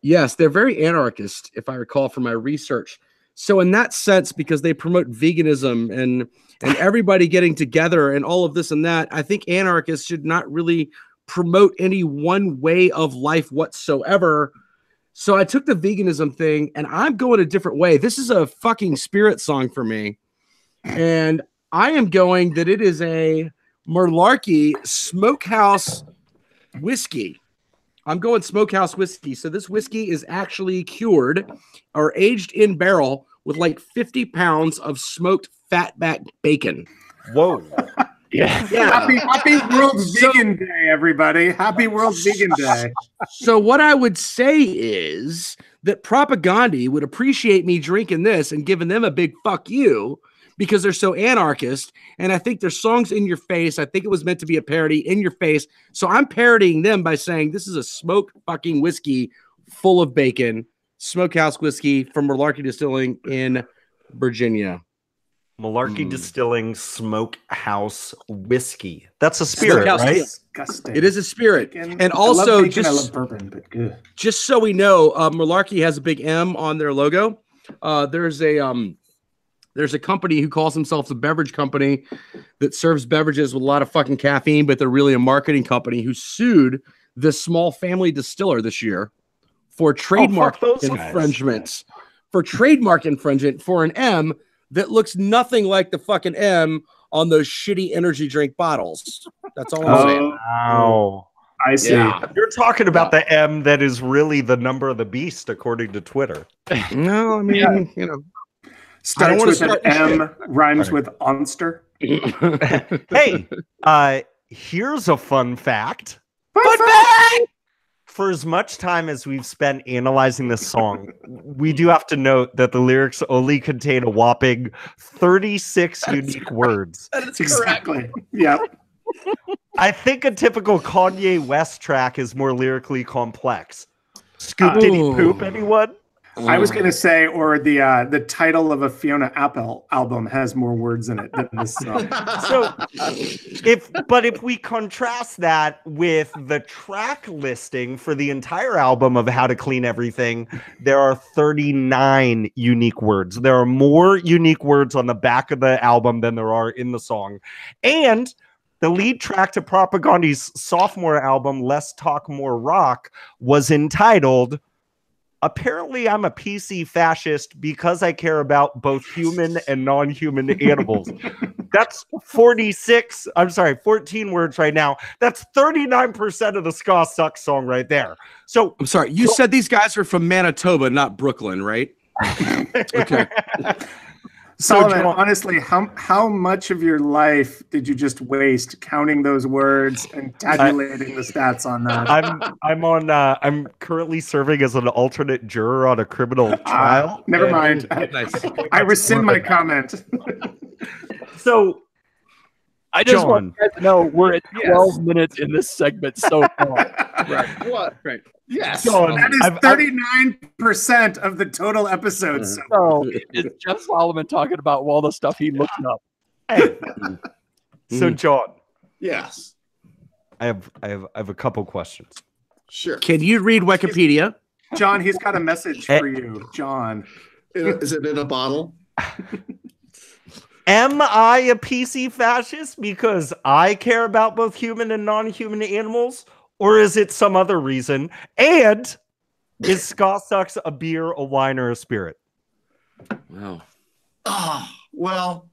yes, they're very anarchist if I recall from my research. So in that sense, because they promote veganism and everybody getting together and all of this and that, I think anarchists should not really promote any one way of life whatsoever. So I took the veganism thing and I'm going a different way. This is a fucking spirit song for me. And I am going that it is a Merlarky Smokehouse whiskey. I'm going Smokehouse whiskey. So this whiskey is actually cured or aged in barrel with like 50 pounds of smoked fatback bacon. Whoa. Yeah. Happy World Vegan Day, everybody. Happy World Vegan Day. So what I would say is that Propaganda would appreciate me drinking this and giving them a big fuck you, because they're so anarchist. And I think their songs In Your Face, I think it was meant to be a parody, In Your Face. So I'm parodying them by saying this is a smoke fucking whiskey full of bacon, smokehouse whiskey from Malarkey Distilling in Virginia. Malarkey Distilling Smokehouse Whiskey. That's a spirit, Smokehouse, right? Disgusting. It is a spirit. Bacon. And I also, love bacon, I love bourbon, but good. just so we know, Malarkey has a big M on their logo. There's a company who calls themselves a beverage company that serves beverages with a lot of fucking caffeine, but they're really a marketing company who sued this small family distiller this year for trademark infringements. For trademark infringement for an M that looks nothing like the fucking M on those shitty energy drink bottles. That's all I'm saying. Wow. I see. Yeah. You're talking about the M that is really the number of the beast, according to Twitter. No, I mean, you know. Starts with an M, rhymes with onster. Hey, here's a fun fact. Fun fact! For as much time as we've spent analyzing this song, we do have to note that the lyrics only contain a whopping 36 unique words. That is exactly. Yep. I think a typical Kanye West track is more lyrically complex. Scoop Diddy Poop, anyone? I was going to say, or the title of a Fiona Apple album has more words in it than this song. So, if we contrast that with the track listing for the entire album of How to Clean Everything, there are 39 unique words. There are more unique words on the back of the album than there are in the song. And the lead track to Propaganda's sophomore album, Less Talk, More Rock, was entitled Apparently I'm a PC fascist because I care about both human and non-human animals. That's 14 words right now. That's 39% of the Ska Sucks song right there. So I'm sorry, you said these guys are from Manitoba, not Brooklyn, right? Okay. Solomon, honestly, how much of your life did you just waste counting those words and tabulating the stats on that? I'm currently serving as an alternate juror on a criminal trial. Never mind. Nice. I rescind my comment. So I just John. want you guys to know we're at 12 minutes in this segment so far. Right. What? Right. Yes. John, That is 39% of the total episodes. So it's Jeff Solomon talking about all the stuff he looked up. Hey. So John, Yes. I have a couple questions. Sure. Can you read Wikipedia? John, he's got a message for you. John. Is it in a bottle? Am I a PC fascist because I care about both human and non-human animals? Or is it some other reason? And is Ska Sucks a beer, a wine, or a spirit? Wow. Oh, well,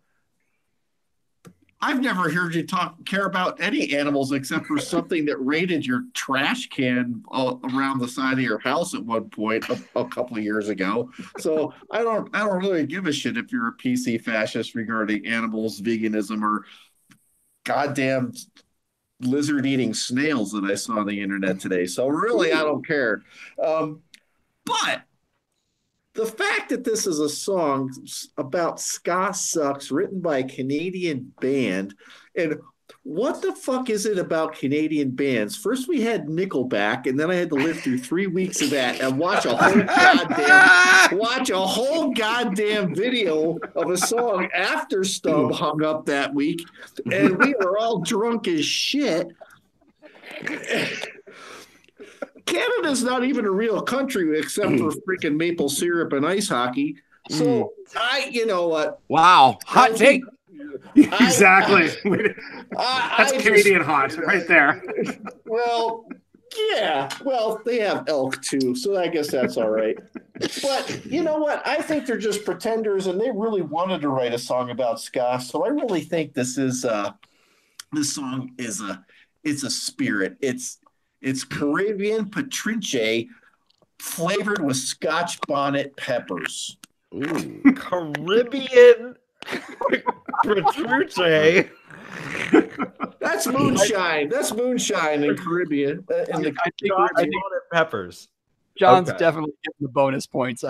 I've never heard you care about any animals except for something that raided your trash can around the side of your house at one point a couple of years ago. So I don't really give a shit if you're a PC fascist regarding animals, veganism, or goddamn lizard-eating snails that I saw on the internet today. So really, I don't care. But the fact that this is a song about Ska Sucks written by a Canadian band, and what the fuck is it about Canadian bands? First we had Nickelback, and then I had to live through 3 weeks of that and watch a whole goddamn video of a song after Stub hung up that week, and we were all drunk as shit. Canada's not even a real country except for freaking maple syrup and ice hockey. So you know what? Wow. Hot take. Exactly. That's Canadian hot right there. Well, yeah. Well, they have elk too, so I guess that's all right. But you know what? I think they're just pretenders, and they really wanted to write a song about ska. So I really think this song is a spirit. It's Caribbean Patrinche flavored with Scotch bonnet peppers. Ooh. Caribbean Patrinche. That's moonshine. That's moonshine in Caribbean. In the Scotch bonnet peppers. John's Okay. definitely getting the bonus points.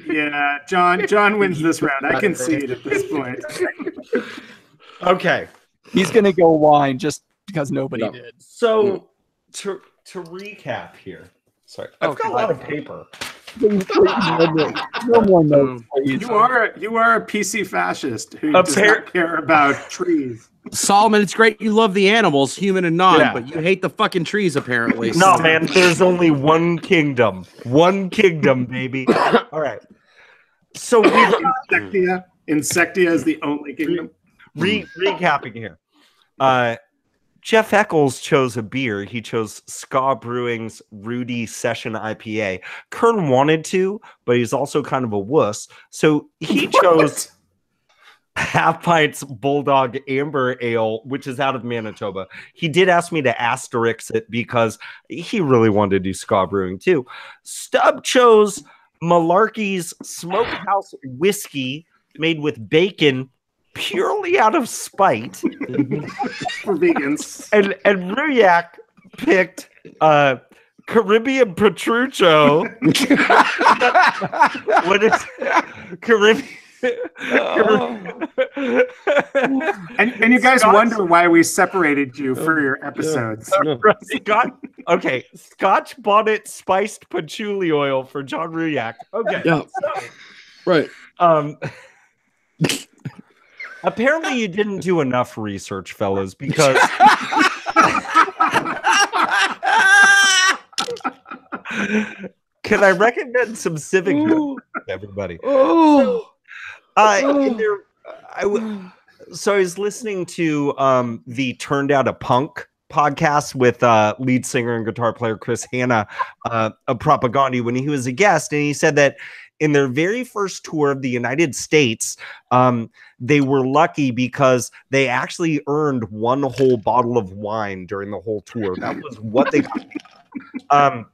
Yeah, John wins this round. I can see it at this point. Okay. He's going to go wine just because nobody did. So to recap here. Sorry, I've got a lot of paper. No more notes, please. You are a PC fascist who does not care about trees. Solomon, it's great you love the animals, human and non, but you hate the fucking trees, apparently. No, man, there's only one kingdom. One kingdom, baby. All right. So we've got Insectia is the only kingdom. Recapping here. Jeff Eccles chose a beer. He chose Ska Brewing's Rudy Session IPA. Kern wanted to, but he's also kind of a wuss. So he chose Half Pint's Bulldog Amber Ale, which is out of Manitoba. He did ask me to asterisk it because he really wanted to do Ska Brewing too. Stub chose Malarkey's Smokehouse Whiskey made with bacon purely out of spite. For vegans. And Ruyak picked Caribbean Petruccio. What is Caribbean? And you guys wonder why we separated you for your episodes. Scotch bonnet spiced patchouli oil for John Ruyak. Okay. Yeah. Right. Apparently you didn't do enough research, fellas, because can I recommend some civic to everybody? So I was listening to the Turned Out a Punk podcast with lead singer and guitar player Chris Hanna of Propaganda when he was a guest, and he said that in their very first tour of the United States, they were lucky because they actually earned one whole bottle of wine during the whole tour. That was what they got.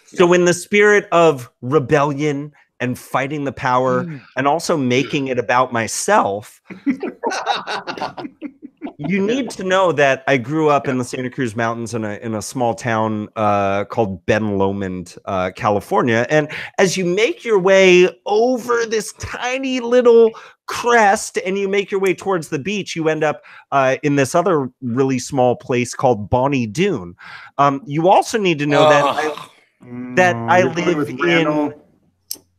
So in the spirit of rebellion and fighting the power and also making it about myself, you need to know that I grew up in the Santa Cruz Mountains in a small town called Ben Lomond, California. And as you make your way over this tiny little crest and you make your way towards the beach, you end up in this other really small place called Bonnie Doon. You also need to know that I live in...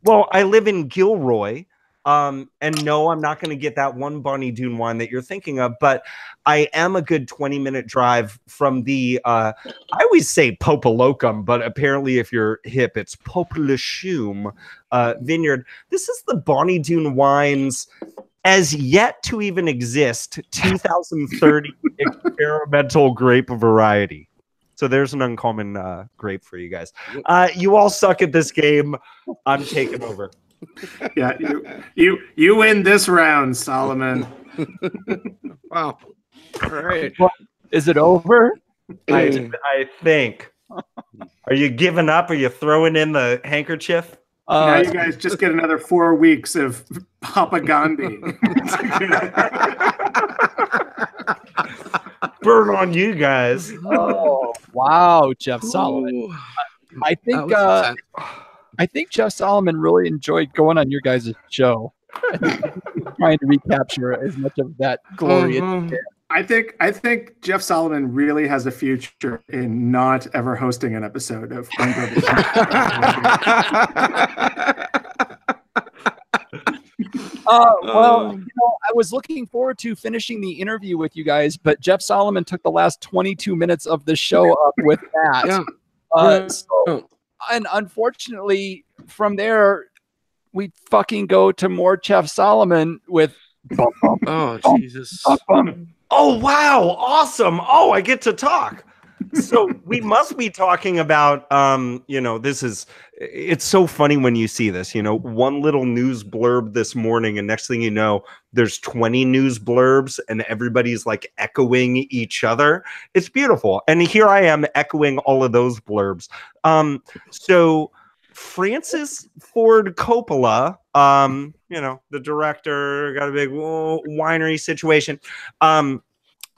Well, I live in Gilroy, and no, I'm not going to get that one Bonnie Doon wine that you're thinking of, but I am a good 20-minute drive from the, I always say Popolocum, but apparently if you're hip, it's Popolashum vineyard. This is the Bonnie Doon wines as yet to even exist 2030 experimental grape variety. So there's an uncommon grape for you guys. You all suck at this game. I'm taking over. Yeah, you win this round, Solomon. Wow. All right. Well, is it over? I think. Are you giving up? Are you throwing in the handkerchief? Now you guys just get another 4 weeks of Papa Gandhi. Burn on you guys. Oh, wow, Jeff Solomon. I think Jeff Solomon really enjoyed going on your guys' show. Trying to recapture as much of that glory. I think Jeff Solomon really has a future in not ever hosting an episode of One Bourbon. Well, I was looking forward to finishing the interview with you guys, but Jeff Solomon took the last 22 minutes of the show up with that. And unfortunately, from there, we fucking go to more Jeff Solomon with. Oh, Jesus. Oh, wow. Awesome. Oh, I get to talk. So we must be talking about, it's so funny when you see this, one little news blurb this morning and next thing you know, there's 20 news blurbs and everybody's like echoing each other. It's beautiful. And here I am echoing all of those blurbs. So Francis Ford Coppola, the director, got a big winery situation.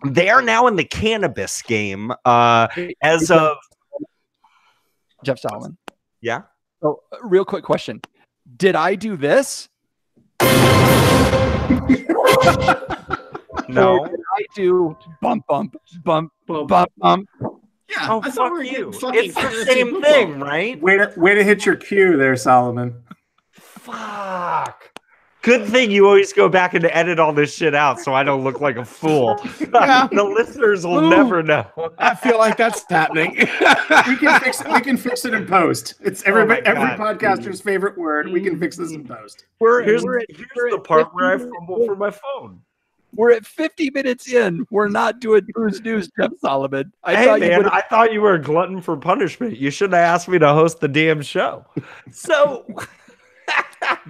They are now in the cannabis game as of Jeff Solomon. Yeah. So, real quick question: did I do this? No. Or did I do bump, bump, bump, bump, bump? Yeah, Oh, I thought fuck we were you. getting fucking It's the fantasy same football. thing, right? Way to hit your cue there, Solomon. Fuck. Good thing you always go back and edit all this shit out so I don't look like a fool. Yeah. The listeners will Ooh. never know. I feel like that's happening. We can fix it in post. It's every my God. podcaster's favorite word. We can fix this in post. Here's the part where I fumble for my phone. We're at 50 minutes in. We're not doing Bruce News, Jeff Solomon. I thought you were a glutton for punishment. You shouldn't have asked me to host the damn show. So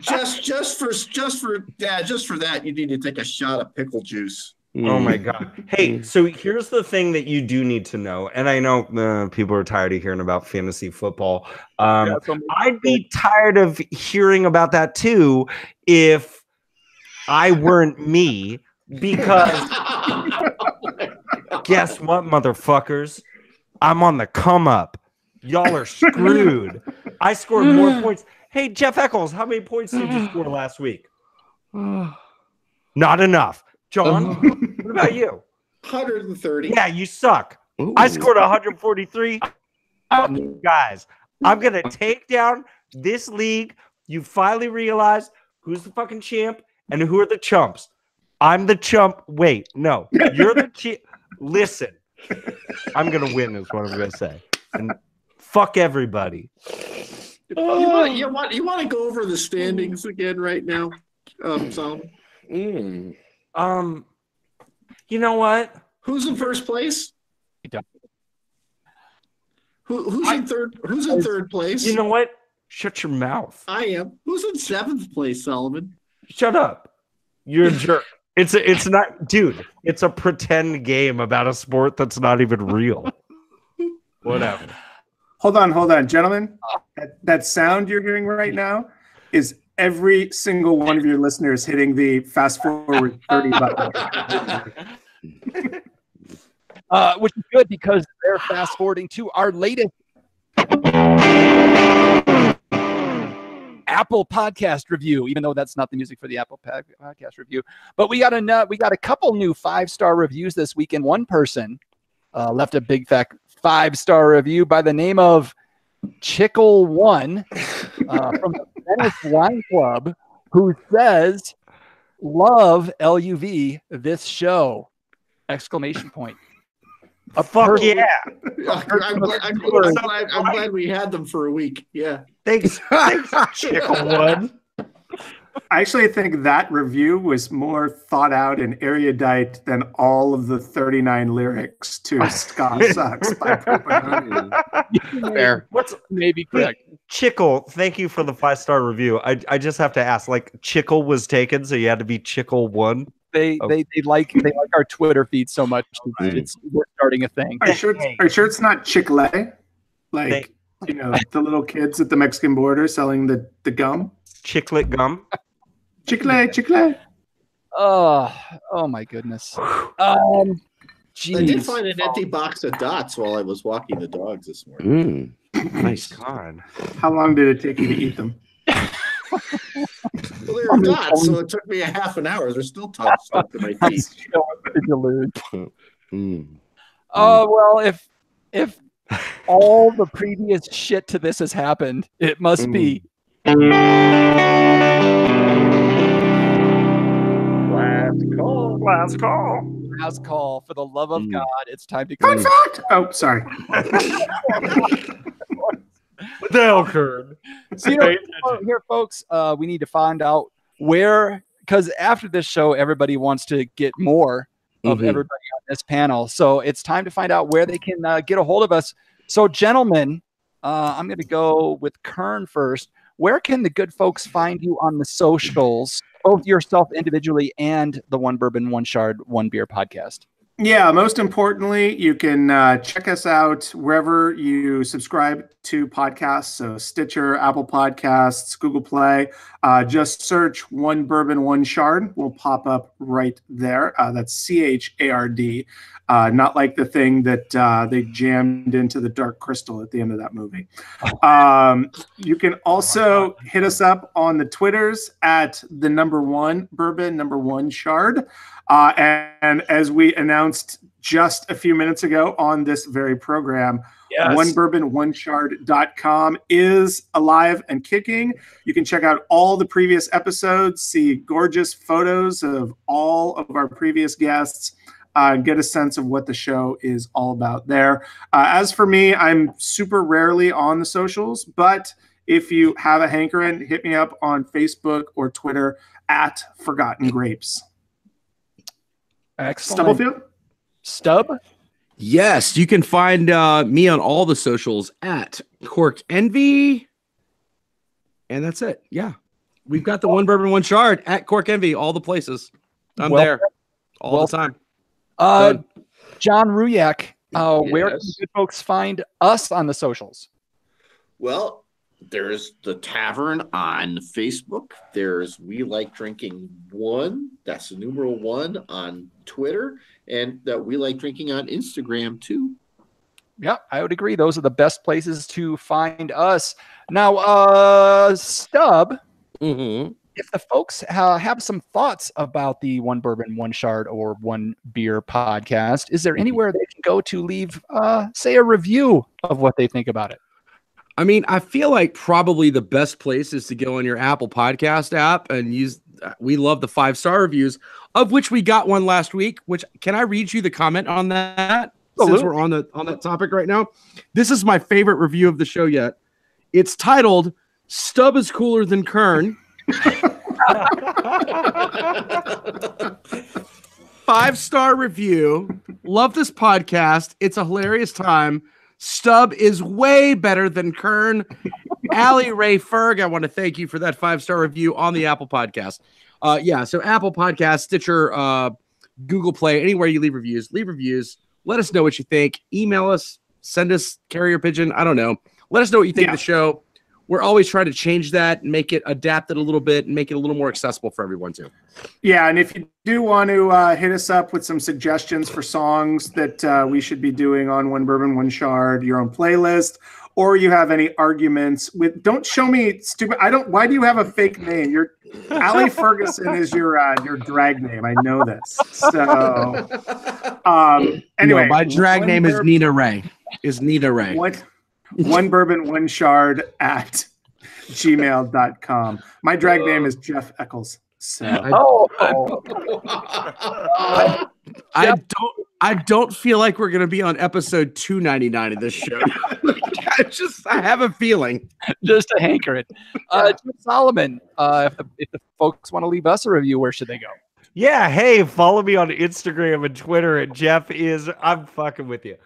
just for that, you need to take a shot of pickle juice. oh my God. Hey, so here's the thing that you do need to know. And I know people are tired of hearing about fantasy football. I'd be tired of hearing about that too if I weren't me. Because guess what, motherfuckers? I'm on the come up. Y'all are screwed. I scored more points. Hey, Jeff Eccles, how many points did you score last week? Not enough. John, what about you? 130. Yeah, you suck. Ooh. I scored 143. Guys, I'm going to take down this league. You finally realized who's the fucking champ and who are the chumps. I'm the chump. Wait, no, you're the champ. Listen, I'm going to win is what I'm going to say. And fuck everybody. You want to go over the standings again right now, Solomon? Mm. You know what? Who's in first place? don't. Who's in third? Who's in third place? You know what? Shut your mouth. I am. Who's in seventh place, Solomon? Shut up. You're a jerk. It's not, dude. It's a pretend game about a sport that's not even real. Whatever. Hold on, gentlemen. That sound you're hearing right now is every single one of your listeners hitting the fast forward 30 button. Which is good because they're fast forwarding to our latest Apple podcast review, even though that's not the music for the Apple podcast review. But we got a couple new 5-star reviews this week, and one person left a big fat 5-star review by the name of Chickle1 from the Venice Wine Club, who says, "Love LUV this show!" Exclamation point. Fuck yeah. I'm glad we had them for a week. Yeah. Thanks, Chickle1. I actually think that review was more thought out and erudite than all of the 39 lyrics to Ska Sucks by Propaganda. Fair. What's maybe correct? Chickle, thank you for the 5-star review. I just have to ask, like, Chickle was taken, so you had to be Chickle1. They like our Twitter feed so much. We're starting a thing. Are you sure it's not Chick-fil-A? Like, the little kids at the Mexican border selling the gum? Chicklet gum. Chick-fil-A. Oh my goodness. I did Geez. find an empty box of dots while I was walking the dogs this morning. Nice. God. How long did it take you to eat them? Well, they were dots, so it took me a half an hour. They're still stuck to my teeth. Oh well, if all the previous shit to this has happened, it must be. Last call. For the love of God, it's time to go. Fun fact! Oh, sorry. What the hell, Kern? So, here, folks, we need to find out where, because after this show, everybody wants to get more of everybody on this panel. So it's time to find out where they can get a hold of us. So, gentlemen, I'm going to go with Kern first. Where can the good folks find you on the socials, both yourself individually and the One Bourbon, One Chard, One Beer podcast? Yeah, most importantly, you can check us out wherever you subscribe to podcasts. So Stitcher, Apple Podcasts, Google Play. Just search One Bourbon, One Shard. Will pop up right there. That's CHARD. Not like the thing that they jammed into the Dark Crystal at the end of that movie. You can also hit us up on the Twitters at the #1 Bourbon, #1 Shard. And as we announced just a few minutes ago on this very program, onebourbononeshard.com is alive and kicking. You can check out all the previous episodes, see gorgeous photos of all of our previous guests, get a sense of what the show is all about there. As for me, I'm super rarely on the socials, but if you have a hankering, hit me up on Facebook or Twitter at Forgotten Grapes. Excellent. Stubblefield? Stub? Yes, you can find me on all the socials at Cork Envy. And that's it. Yeah. We've got the One Bourbon, One Shard at Cork Envy, all the places. I'm there all the time. John Ruyak, where can good folks find us on the socials? Well, there's the Tavern on Facebook. There's We Like Drinking 1. That's the numeral 1 on Twitter. And that We Like Drinking on Instagram, too. Yeah, I would agree. Those are the best places to find us. Now, Stub, if the folks have some thoughts about the One Bourbon, One Shard, or One Beer podcast, is there anywhere they can go to leave, say, a review of what they think about it? I mean, I feel like probably the best place is to go on your Apple Podcast app and use. We love the 5-star reviews, of which we got one last week. Which can I read you the comment on that? Since we're on that topic right now, this is my favorite review of the show yet. It's titled "Stub is cooler than Kern." 5-star review. Love this podcast. It's a hilarious time. Stub is way better than Kern. Allie Ray Ferg, I want to thank you for that 5-star review on the Apple Podcast. So Apple Podcast, Stitcher, Google Play, anywhere you leave reviews. Let us know what you think. Email us, send us carrier pigeon. I don't know. Let us know what you think of the show. We're always trying to change that and make it adapt it a little bit and make it a little more accessible for everyone too. Yeah, and if you do want to hit us up with some suggestions for songs that we should be doing on One Bourbon, One Shard, your own playlist, or you have any arguments with, don't show me stupid. Why do you have a fake name? Your Allie Ferguson is your drag name. I know this. So anyway, my drag name is Nina Ray. What? One Bourbon, One Shard at gmail.com. My drag name is Jeff Eccles. So I don't feel like we're gonna be on episode 299 of this show. I have a feeling. Just a hankering. Jeff Solomon, if the folks want to leave us a review, where should they go? Yeah, hey, follow me on Instagram and Twitter at I'm fucking with you.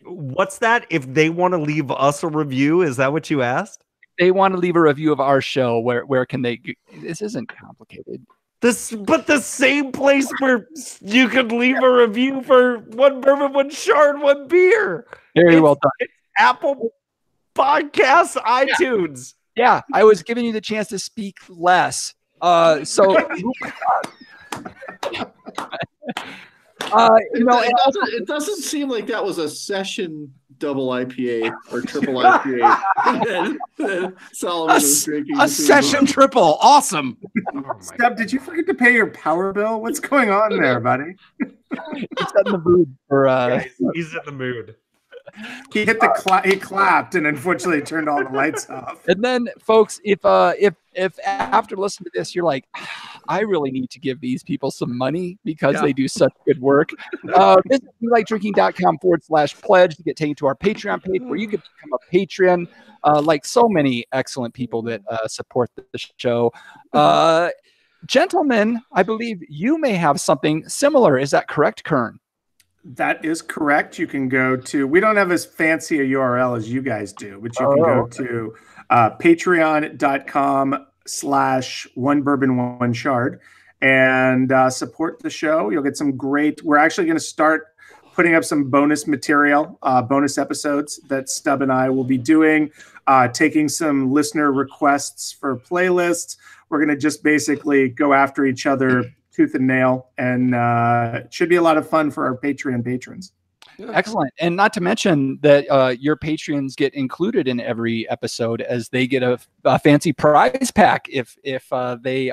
What's that? If they want to leave us a review, is that what you asked? They want to leave a review of our show. Where can they? This isn't complicated. But the same place where you could leave a review for One Bourbon, One Shard, One Beer. Very well done. It's Apple Podcasts, iTunes. Yeah, I was giving you the chance to speak less. It doesn't seem like that was a session double IPA or triple IPA. Solomon was drinking a session triple. Awesome. Stub, did you forget to pay your power bill? What's going on there, buddy? He's in the mood for. He's in the mood. He hit he clapped and unfortunately turned all the lights off. And then, folks, if after listening to this, you're like, I really need to give these people some money because they do such good work. Visit WeLikeDrinking.com/pledge to get taken to our Patreon page where you can become a patron, like so many excellent people that support the show. Gentlemen, I believe you may have something similar. Is that correct, Kern? That is correct. You can go to, we don't have as fancy a URL as you guys do, but you can go to patreon.com/One Bourbon, One Shard. and support the show. You'll get some great. We're actually going to start putting up some bonus material, bonus episodes that Stub and I will be doing, taking some listener requests for playlists. We're going to just basically go after each other tooth and nail, and it should be a lot of fun for our Patreon patrons. Excellent. And not to mention that your Patreons get included in every episode, as they get a fancy prize pack if they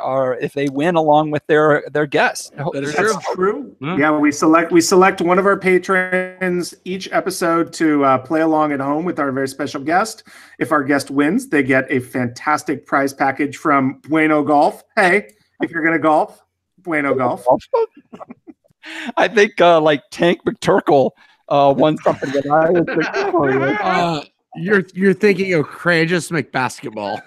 win along with their guests. That's true. Yeah, we select one of our patrons each episode to play along at home with our very special guest. If our guest wins, they get a fantastic prize package from Bueno Golf. Hey, if you're going to golf, Bueno Golf. I think like Tank McTurkle won something that I was thinking. You're thinking of Courageous McBasketball.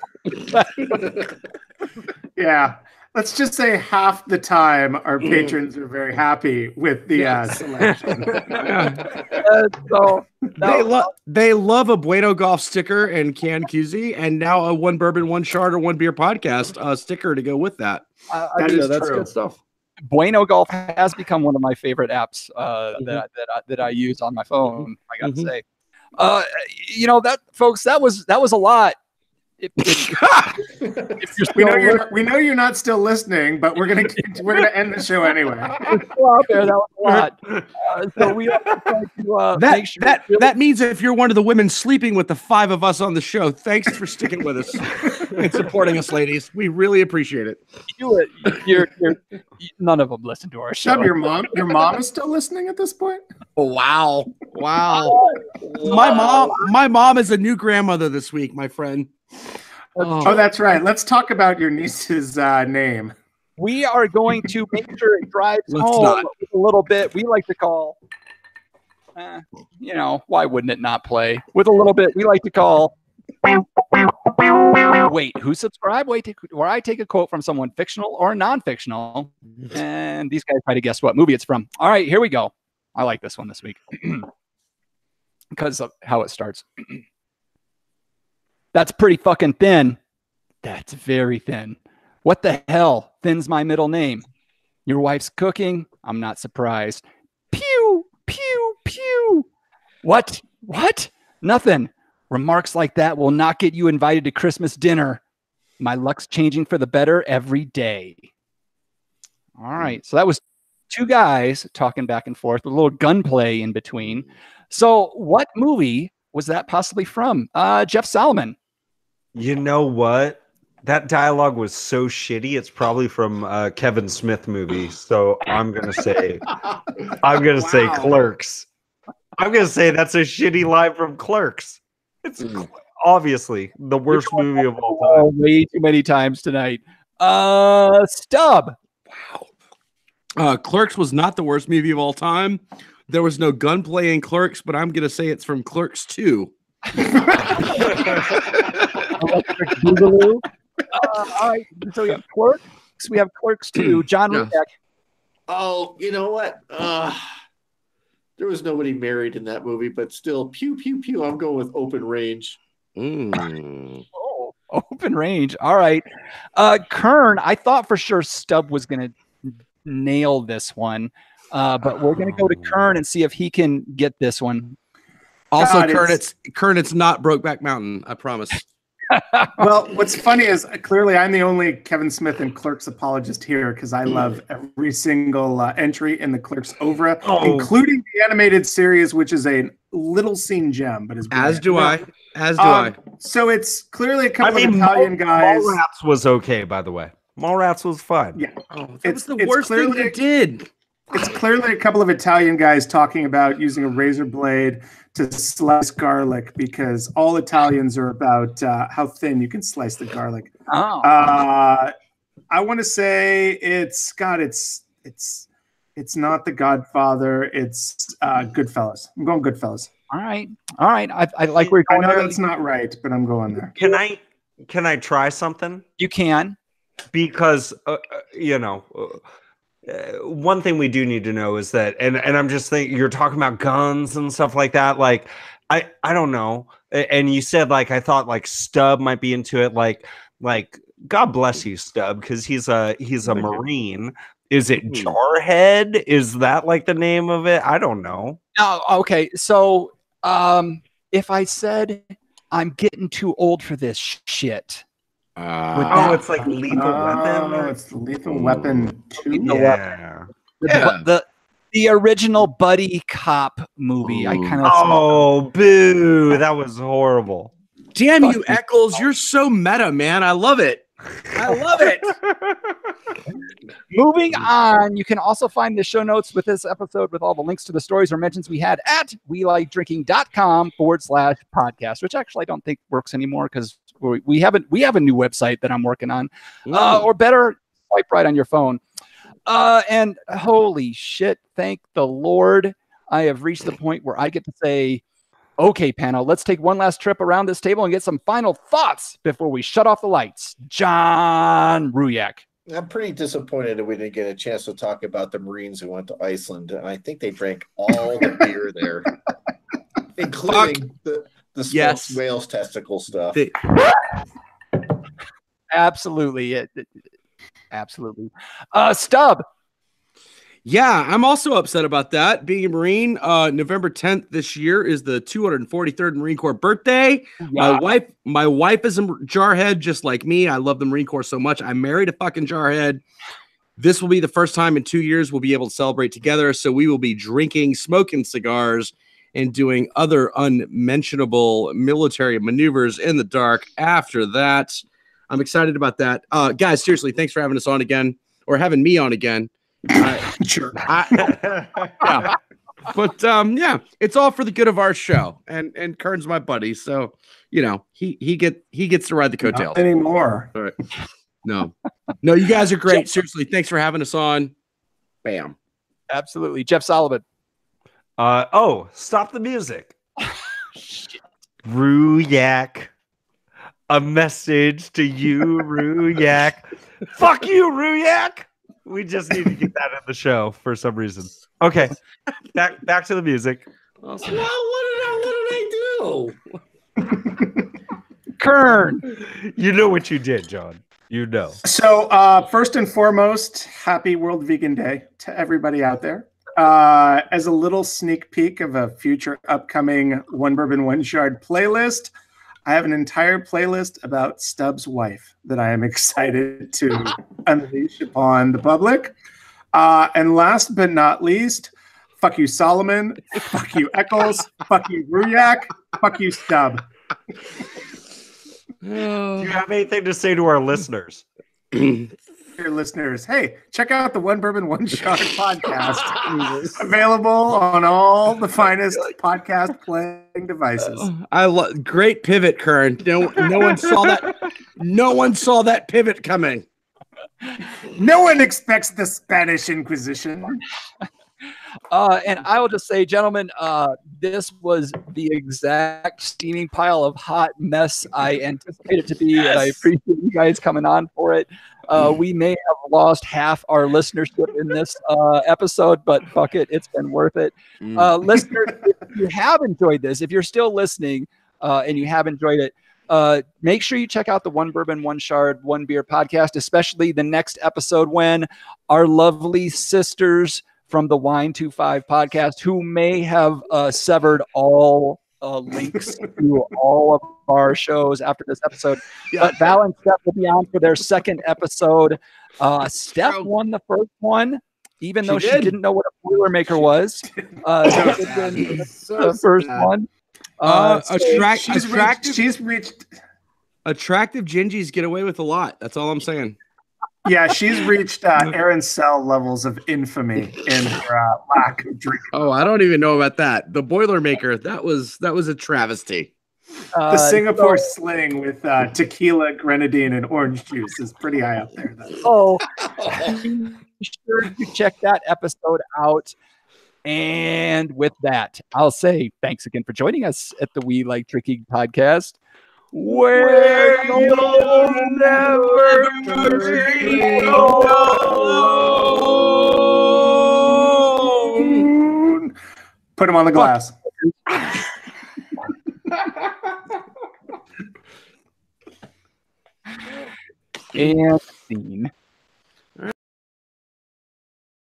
Yeah. Let's just say half the time our patrons are very happy with the selection. They love a Bueno Golf sticker and canned koozie, and now a One Bourbon, One Chard, or One Beer podcast sticker to go with that. That's good stuff. Bueno Golf has become one of my favorite apps that I use on my phone. I gotta say, that folks, that was a lot. We know you're not still listening, but we're gonna end the show anyway. Still out there, that was a lot. So we have to try to make sure that means if you're one of the women sleeping with the five of us on the show, thanks for sticking with us and supporting us, ladies. We really appreciate it. You're none of them listen to our show. Stub, your mom is still listening at this point? Oh, wow. My mom is a new grandmother this week, my friend. Oh, that's right. Let's talk about your niece's name. We are going to make sure it drives home a little bit. We like to call, why wouldn't it not play? With a little bit, we like to call. Wait, who subscribed? Where I take a quote from someone fictional or non-fictional, and these guys try to guess what movie it's from. All right, here we go. I like this one this week because of how it starts. That's pretty fucking thin. That's very thin. What the hell? Thin's my middle name. Your wife's cooking? I'm not surprised. Pew, pew, pew. What? Nothing. Remarks like that will not get you invited to Christmas dinner. My luck's changing for the better every day. All right. So that was two guys talking back and forth with a little gunplay in between. So what movie was that possibly from? Jeff Solomon. You know what? That dialogue was so shitty. It's probably from a Kevin Smith movie. So I'm gonna say Clerks. I'm gonna say that's a shitty line from Clerks. It's obviously the worst movie of all time. Way too many times tonight. Stub. Wow. Clerks was not the worst movie of all time. There was no gunplay in Clerks, but I'm gonna say it's from Clerks 2. All right, so we have Clerks. We have Clerks 2. John Rubeck. Oh, you know what? There was nobody married in that movie, but still, pew pew pew. I'm going with Open Range. Oh, Open Range. All right, Kern. I thought for sure Stub was going to nail this one, but we're going to go to Kern and see if he can get this one. Also, Kern, it's not Brokeback Mountain. I promise. Well, what's funny is clearly I'm the only Kevin Smith and Clerks apologist here because I love every single entry in the Clerks oeuvre, including the animated series, which is a little scene gem. But as do I. So it's clearly a couple of Italian guys. Mallrats was okay, by the way. Mallrats was fun. Yeah, it's the worst thing they did. It's clearly a couple of Italian guys talking about using a razor blade to slice garlic because all Italians are about how thin you can slice the garlic. I want to say it's not The Godfather. It's Goodfellas. I'm going Goodfellas. All right. I like where you're going. I know that's not right, but I'm going there. Can I try something? You can, because one thing we do need to know is that, and I'm just thinking, you're talking about guns and stuff like that. Like, I don't know. And you said, like, I thought like Stub might be into it. Like God bless you, Stub, because he's a Marine. Is it Jarhead? Is that like the name of it? I don't know. Oh, okay. So, if I said I'm getting too old for this shit, it's like Lethal Weapon. Oh, it's Lethal Weapon 2. Yeah. The original buddy cop movie. I kind of. Oh, boo! That was horrible. Damn you, Eccles! You're so meta, man. I love it. I love it. Moving on, you can also find the show notes with this episode with all the links to the stories or mentions we had at welikedrinking.com/podcast, which actually I don't think works anymore because we have a new website that I'm working on. Or better, swipe right on your phone. And holy shit, thank the Lord, I have reached the point where I get to say, okay, panel, let's take one last trip around this table and get some final thoughts before we shut off the lights. John Ruyak. I'm pretty disappointed that we didn't get a chance to talk about the Marines who went to Iceland, and I think they drank all the beer there, including the smoked whale's testicle stuff. Absolutely. Absolutely. Stub. Yeah, I'm also upset about that. Being a Marine, November 10th this year is the 243rd Marine Corps birthday. Yeah. My wife is a jarhead just like me. I love the Marine Corps so much. I married a fucking jarhead. This will be the first time in 2 years we'll be able to celebrate together. So we will be drinking, smoking cigars, and doing other unmentionable military maneuvers in the dark after that. I'm excited about that. Guys, seriously, thanks for having us on again, or having me on again. Sure. Yeah. But yeah, it's all for the good of our show. And Kern's my buddy, so you know he gets to ride the coattails. Not anymore. All right. No, you guys are great. Seriously, thanks for having us on. Bam. Absolutely, Jeff Sullivan. Stop the music. Ruyak. A message to you, Ruyak. Fuck you, Ruyak. We just need to get that in the show for some reason. Okay, back to the music. Well, what did I do? Kern, you know what you did, John. You know. So first and foremost, happy World Vegan Day to everybody out there. As a little sneak peek of a future upcoming One Bourbon, One Chard playlist, I have an entire playlist about Stub's wife that I am excited to unleash upon the public. And last but not least, fuck you, Solomon. Fuck you, Eccles. Fuck you, Ruyak. Fuck you, Stub. Do you have anything to say to our listeners? Your listeners, hey, check out the One Bourbon, One Chard podcast. Available on all the finest podcast playing devices. I love great pivot, Kern. No one saw that. No one saw that pivot coming. No one expects the Spanish Inquisition. And I will just say, gentlemen, this was the exact steaming pile of hot mess I anticipated to be. Yes. And I appreciate you guys coming on for it. We may have lost half our listenership in this episode, but fuck it, it's been worth it. Listeners, if you have enjoyed this, if you're still listening and you have enjoyed it, make sure you check out the One Bourbon, One Chard, One Beer podcast, especially the next episode when our lovely sisters from the Wine 25 podcast, who may have severed all links to all of our shows after this episode. But Val and Steph will be on for their second episode. Steph won the first one, even though she didn't know what a Boilermaker was. The first one. She's reached. Attractive gingies get away with a lot. That's all I'm saying. Yeah, she's reached Aaron Sell levels of infamy in her lack of drinking. Oh, I don't even know about that. The Boilermaker, that was a travesty. The Singapore Sling with tequila, grenadine, and orange juice is pretty high up there. Oh, be sure to check that episode out. And with that, I'll say thanks again for joining us at the We Like Drinking podcast, where you'll never drink alone. Put him on the glass. And scene.